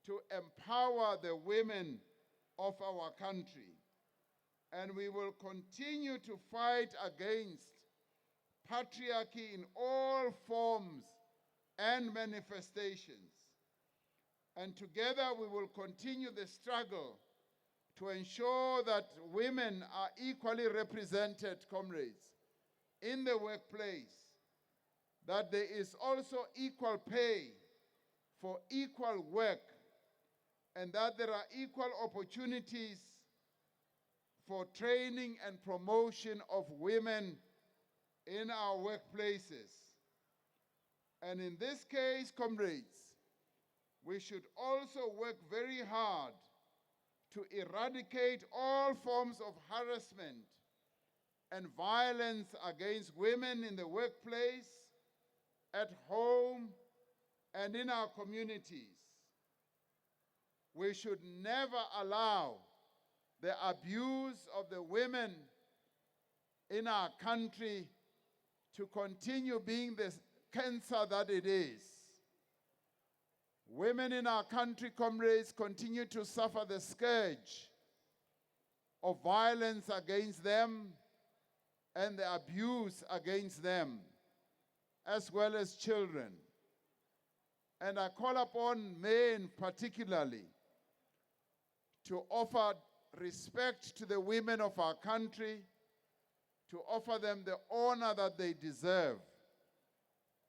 to empower the women of our country. And we will continue to fight against patriarchy in all forms and manifestations. And together we will continue the struggle to ensure that women are equally represented, comrades, in the workplace, that there is also equal pay for equal work, and that there are equal opportunities for training and promotion of women in our workplaces. And in this case, comrades, we should also work very hard to eradicate all forms of harassment and violence against women in the workplace, at home, and in our communities. We should never allow the abuse of the women in our country to continue being the cancer that it is. Women in our country, comrades, continue to suffer the scourge of violence against them and the abuse against them, as well as children. And I call upon men particularly to offer respect to the women of our country, to offer them the honor that they deserve.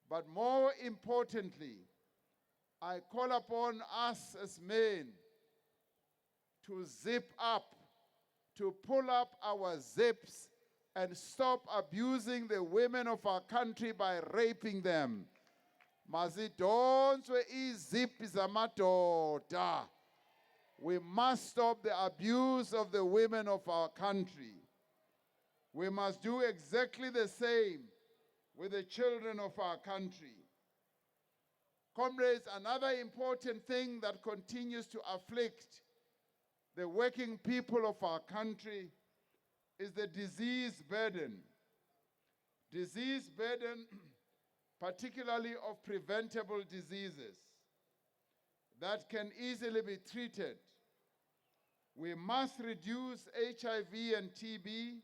But more importantly, I call upon us as men to zip up, to pull up our zips and stop abusing the women of our country by raping them. Mazidonswe izip zamadoda. We must stop the abuse of the women of our country. We must do exactly the same with the children of our country. Comrades, another important thing that continues to afflict the working people of our country is the disease burden. Disease burden, particularly of preventable diseases that can easily be treated. We must reduce HIV and TB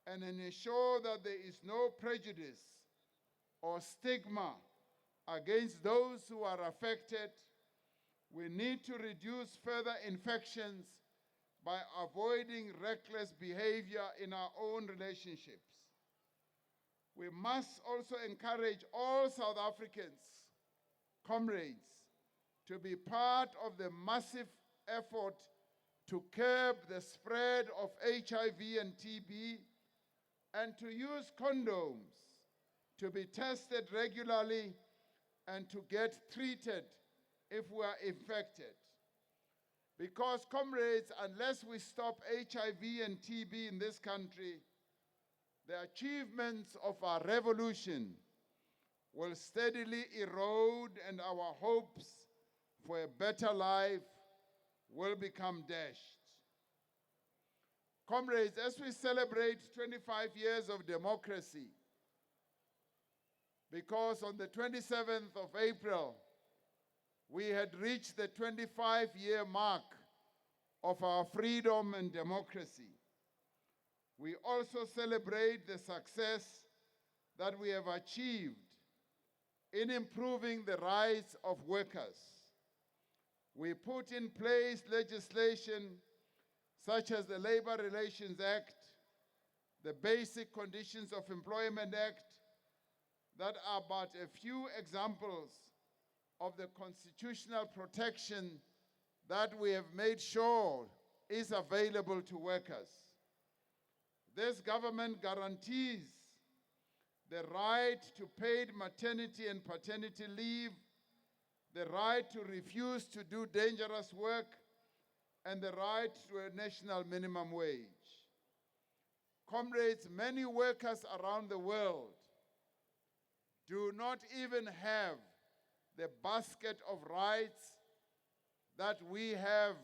and ensure that there is no prejudice or stigma against those who are affected. We need to reduce further infections by avoiding reckless behavior in our own relationships. We must also encourage all South Africans, comrades, to be part of the massive effort to curb the spread of HIV and TB, and to use condoms, to be tested regularly, and to get treated if we are infected. Because, comrades, unless we stop HIV and TB in this country, the achievements of our revolution will steadily erode, and our hopes for a better life will become dashed. Comrades, as we celebrate 25 years of democracy, because on the 27th of April, we had reached the 25-year mark of our freedom and democracy. We also celebrate the success that we have achieved in improving the rights of workers. We put in place legislation such as the Labor Relations Act, the Basic Conditions of Employment Act, that are but a few examples of the constitutional protection that we have made sure is available to workers. This government guarantees the right to paid maternity and paternity leave, the right to refuse to do dangerous work, and the right to a national minimum wage. Comrades, many workers around the world do not even have the basket of rights that we have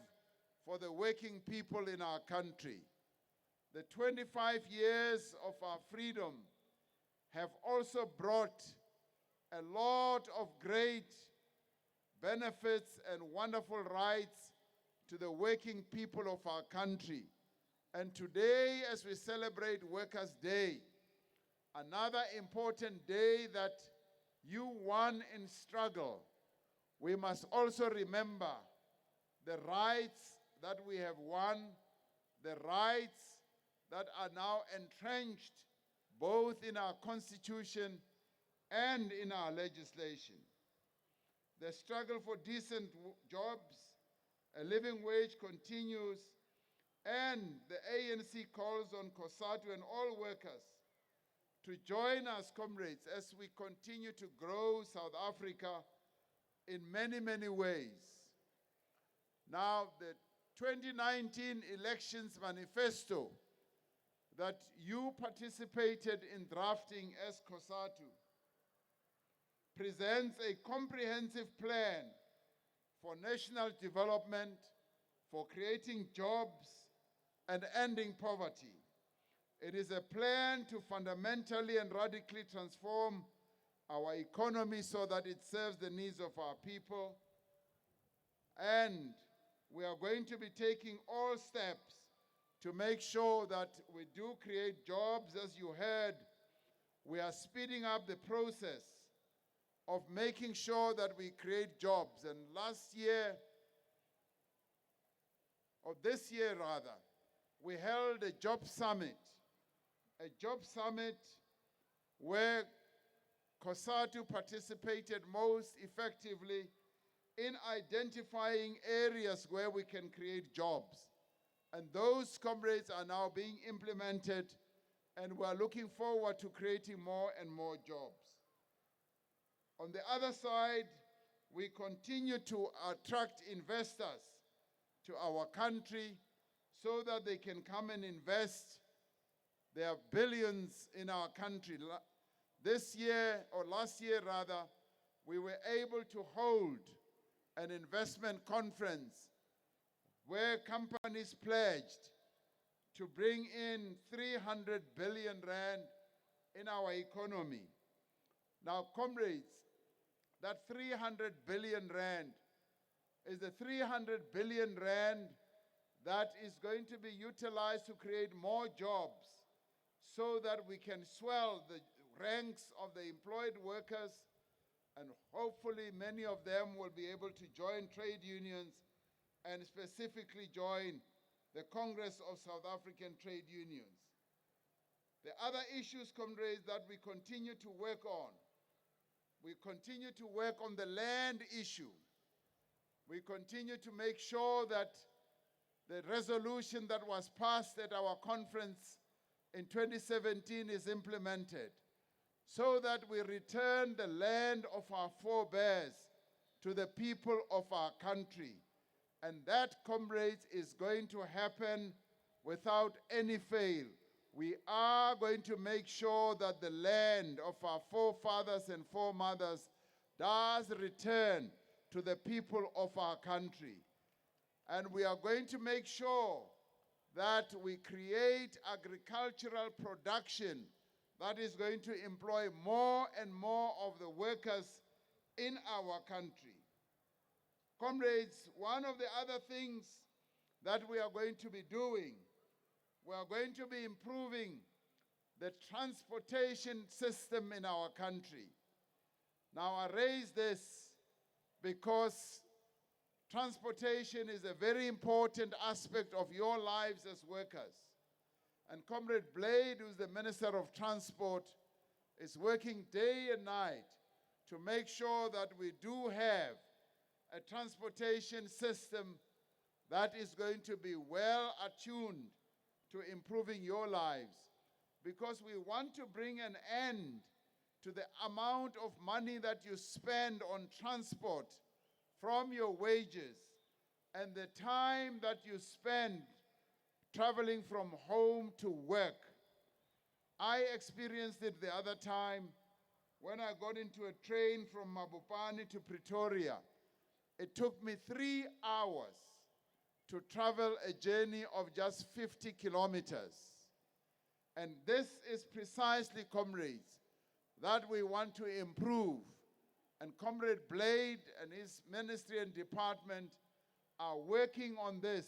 for the working people in our country. The 25 years of our freedom have also brought a lot of great benefits and wonderful rights to the working people of our country. And today, as we celebrate Workers' Day, another important day that you won in struggle, we must also remember the rights that we have won, the rights that are now entrenched both in our Constitution and in our legislation. The struggle for decent jobs, a living wage continues, and the ANC calls on Cosatu and all workers to join us, comrades, as we continue to grow South Africa in many, many ways. Now, the 2019 elections manifesto that you participated in drafting as Cosatu presents a comprehensive plan for national development, for creating jobs, and ending poverty. It is a plan to fundamentally and radically transform our economy so that it serves the needs of our people. And we are going to be taking all steps to make sure that we do create jobs. As you heard, we are speeding up the process of making sure that we create jobs. And this year rather, we held a job summit where Cosatu participated most effectively in identifying areas where we can create jobs. And those, comrades, are now being implemented, and we are looking forward to creating more and more jobs. On the other side, we continue to attract investors to our country so that they can come and invest their billions in our country. This year, or last year rather, we were able to hold an investment conference where companies pledged to bring in 300 billion rand in our economy. Now, comrades, that 300 billion rand is the 300 billion rand that is going to be utilized to create more jobs so that we can swell the ranks of the employed workers, and hopefully many of them will be able to join trade unions and specifically join the Congress of South African Trade Unions. The other issues, comrades, that we continue to work on, we continue to work on the land issue. We continue to make sure that the resolution that was passed at our conference in 2017 is implemented, so that we return the land of our forebears to the people of our country. And that, comrades, is going to happen without any fail. We are going to make sure that the land of our forefathers and foremothers does return to the people of our country. And we are going to make sure that we create agricultural production that is going to employ more and more of the workers in our country. Comrades, one of the other things that we are going to be doing, we are going to be improving the transportation system in our country. Now, I raise this because transportation is a very important aspect of your lives as workers. And Comrade Blade, who's the Minister of Transport, is working day and night to make sure that we do have a transportation system that is going to be well attuned to improving your lives. Because we want to bring an end to the amount of money that you spend on transport from your wages and the time that you spend traveling from home to work. I experienced it the other time when I got into a train from Mabopane to Pretoria. It took me 3 hours to travel a journey of just 50 kilometers. And this is precisely, comrades, that we want to improve. And Comrade Blade and his ministry and department are working on this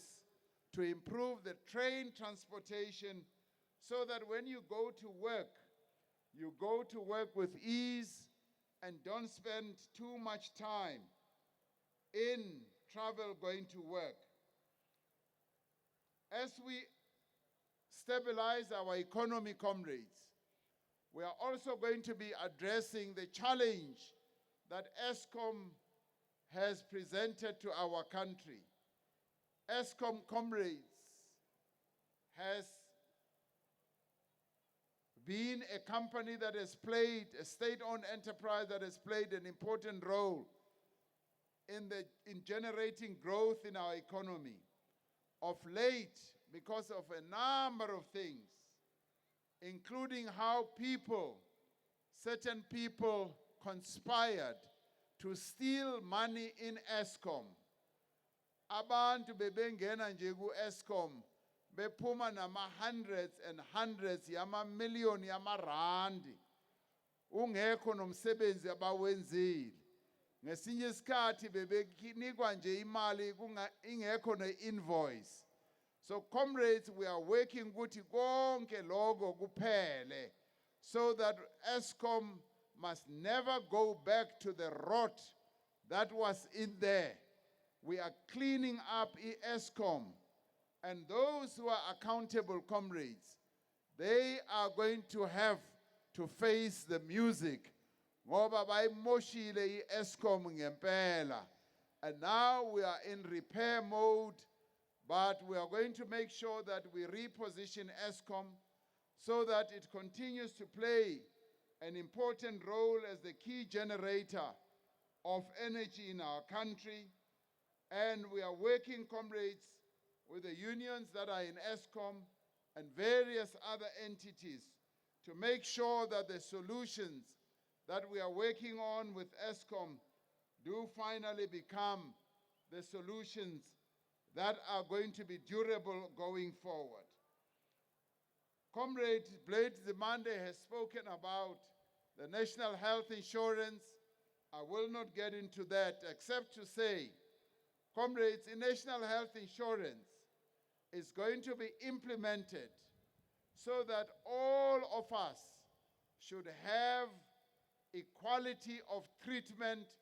to improve the train transportation so that when you go to work with ease and don't spend too much time in travel going to work. As we stabilize our economy, comrades, we are also going to be addressing the challenge that ESCOM has presented to our country. ESCOM, comrades, has been a company that has played, a state-owned enterprise that has played an important role in generating growth in our economy. Of late, because of a number of things, including how certain people conspired to steal money in ESCOM. Abantu bebengena nje ku-ESCOM bephuma nama-hundreds and hundreds yama-million yamarandi ungekho nomsebenzi abawenzile. Ngesinye isikhathi bebenikwa nje imali ingekho ne-invoice. So comrades, we are working ukuthi konke lokho kuphele so that ESCOM must never go back to the rot that was in there. We are cleaning up ESCOM, and those who are accountable, comrades, they are going to have to face the music. Ngoba bayimoshile ESCOM ngempela. And now we are in repair mode, but we are going to make sure that we reposition ESCOM so that it continues to play an important role as the key generator of energy in our country. And we are working, comrades, with the unions that are in ESCOM and various other entities to make sure that the solutions that we are working on with ESCOM do finally become the solutions that are going to be durable going forward. Comrade Blade Zimande has spoken about the national health insurance. I will not get into that except to say, comrades, the national health insurance is going to be implemented so that all of us should have equality of treatment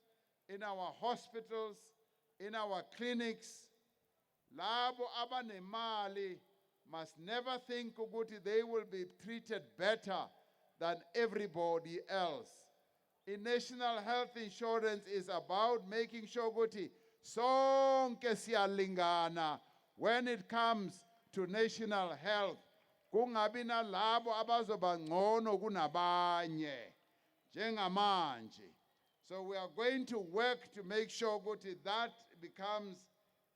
in our hospitals, in our clinics. Labo abanemali must never think ukuthi they will be treated better than everybody else. In national health insurance is about making sure ukuthi sonke siyalingana when it comes to national health. Kungabi nalabo abazoba ngcono kunabanye njengamanje. So we are going to work to make sure that becomes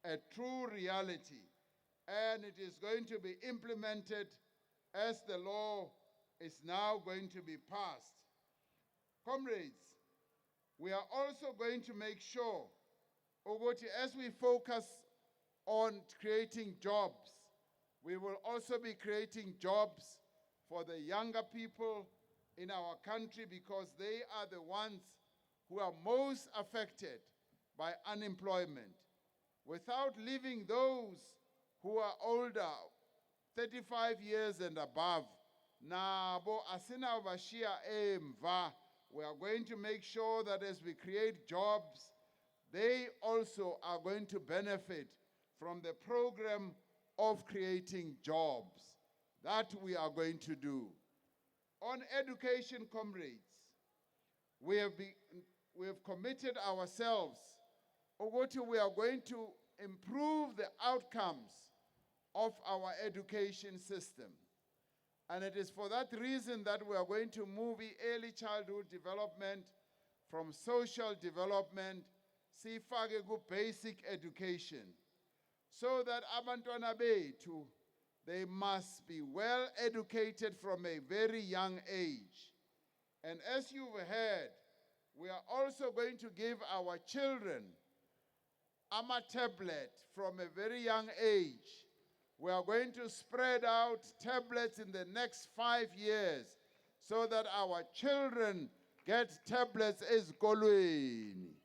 a true reality, and it is going to be implemented as the law is now going to be passed. Comrades, we are also going to make sure as we focus on creating jobs, we will also be creating jobs for the younger people in our country because they are the ones who are most affected by unemployment. Without leaving those who are older, 35 years and above, nabo asinawabashiya emva. We are going to make sure that as we create jobs, they also are going to benefit from the program of creating jobs. that we are going to do. On education, comrades, we have committed ourselves, we are going to improve the outcomes of our education system. And it is for that reason that we are going to move early childhood development from social development, sifake ku basic education, so that abantwana bethu, they must be well educated from a very young age. And as you've heard, we are also going to give our children a tablet from a very young age. We are going to spread out tablets in the next 5 years so that our children get tablets ezikolweni.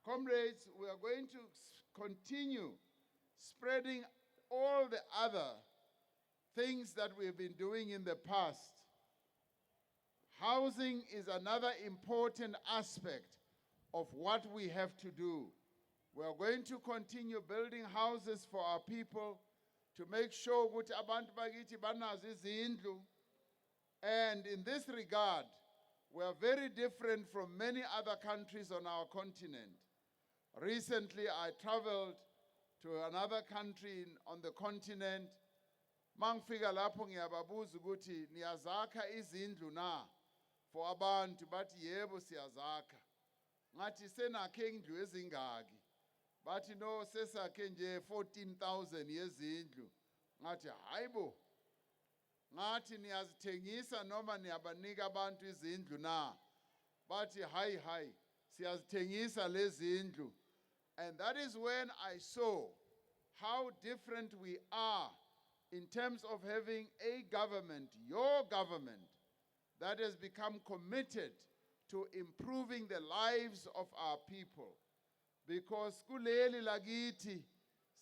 Comrades, we are going to continue spreading all the other things that we've been doing in the past. Housing is another important aspect of what we have to do. We are going to continue building houses for our people to make sure ukuthi abantu bakithi banazo izindlu. And in this regard, we are very different from many other countries on our continent. Recently, I traveled to another country on the continent. Mangifika lapho ngiyababuza ukuthi niyazakha izindlu na for abantu, bathi yebo siyazakha. Ngathi senakhe indlu ezingaki? Bathi no, sesakhe nje 14,000 yezindlu. Ngathi hayibo. Ngathi niyazithengisa noma niyabanika abantu izindlu na? Bathi hayi siyazithengisa lezi indlu. And that is when I saw how different we are in terms of having a government, your government, that has become committed to improving the lives of our people. Because kuleli lagiti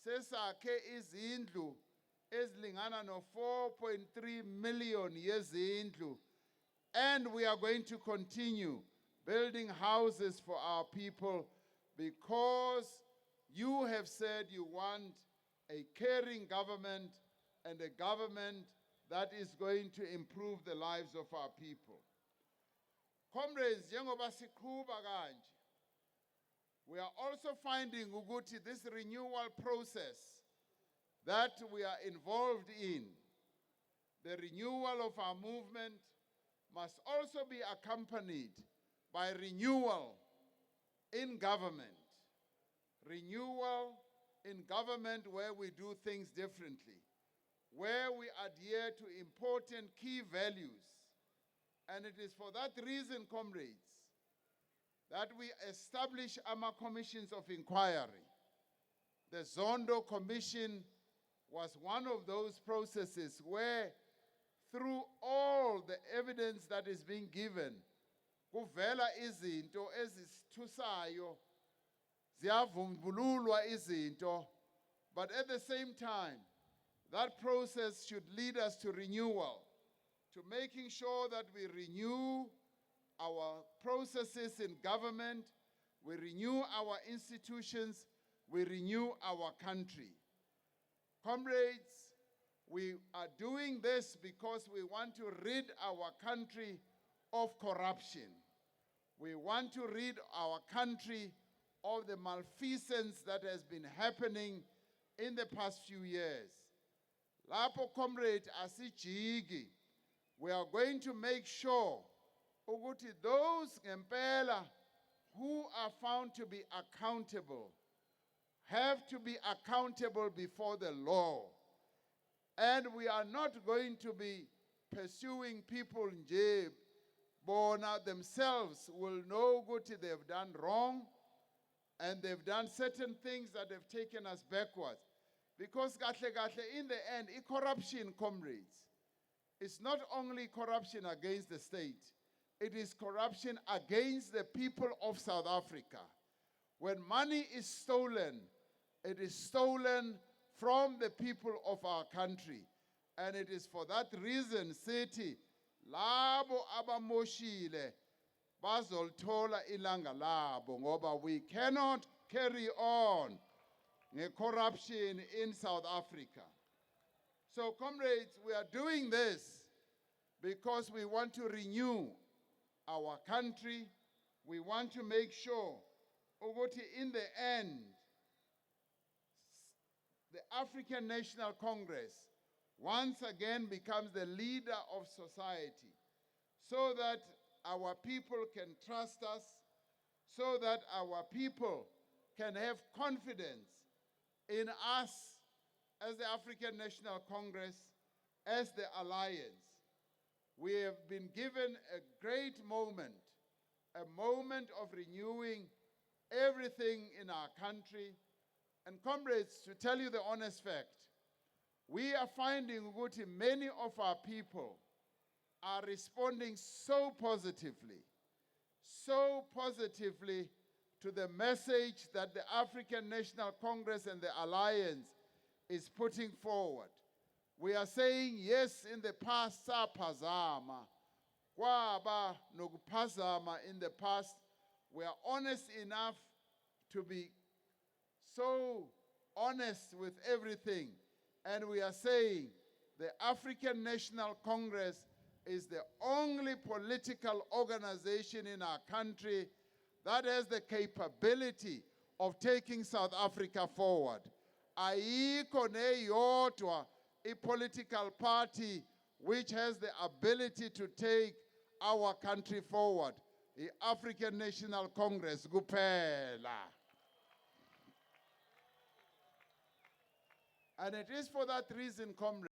sesakhe izindlu ezilingana no 4.3 million yezindlu, and we are going to continue building houses for our people because you have said you want a caring government and a government that is going to improve the lives of our people. Comrades, njengoba siqhubha kanje, we are also finding ukuthi this renewal process that we are involved in, the renewal of our movement must also be accompanied by renewal in government. Renewal in government where we do things differently, where we adhere to important key values. And it is for that reason, comrades, that we establish our commissions of inquiry. The Zondo Commission was one of those processes where, through all the evidence that is being given, kuvela izinto ezisithusayo, ziyavumbululwa izinto, but at the same time, that process should lead us to renewal, to making sure that we renew our processes in government, we renew our institutions, we renew our country. Comrades, we are doing this because we want to rid our country of corruption. We want to rid our country of the malfeasance that has been happening in the past few years. Lapo comrade asijigi, we are going to make sure ukuthi those ngempela who are found to be accountable have to be accountable before the law. And we are not going to be pursuing people in jail. Bona themselves will know ukuthi they've done wrong and they've done certain things that have taken us backwards. Because in the end, corruption, comrades, it's not only corruption against the state, it is corruption against the people of South Africa. When money is stolen, it is stolen from the people of our country. And it is for that reason, City, labo abamoshile, bazolthola ilanga labo, ngoba we cannot carry on corruption in South Africa. So comrades, we are doing this because we want to renew our country. We want to make sure, ukuthi in the end, the African National Congress once again becomes the leader of society, so that our people can trust us, so that our people can have confidence in us as the African National Congress, as the alliance. We have been given a great moment, a moment of renewing everything in our country. And comrades, to tell you the honest fact, we are finding that many of our people are responding so positively to the message that the African National Congress and the Alliance is putting forward. We are saying, yes, in the past, saphazama. Kwaba nokuphazama in the past. We are honest enough to be so honest with everything. And we are saying the African National Congress is the only political organization in our country that has the capability of taking South Africa forward. Ayikho neyodwa a political party which has the ability to take our country forward. The African National Congress kuphela. And it is for that reason, comrades,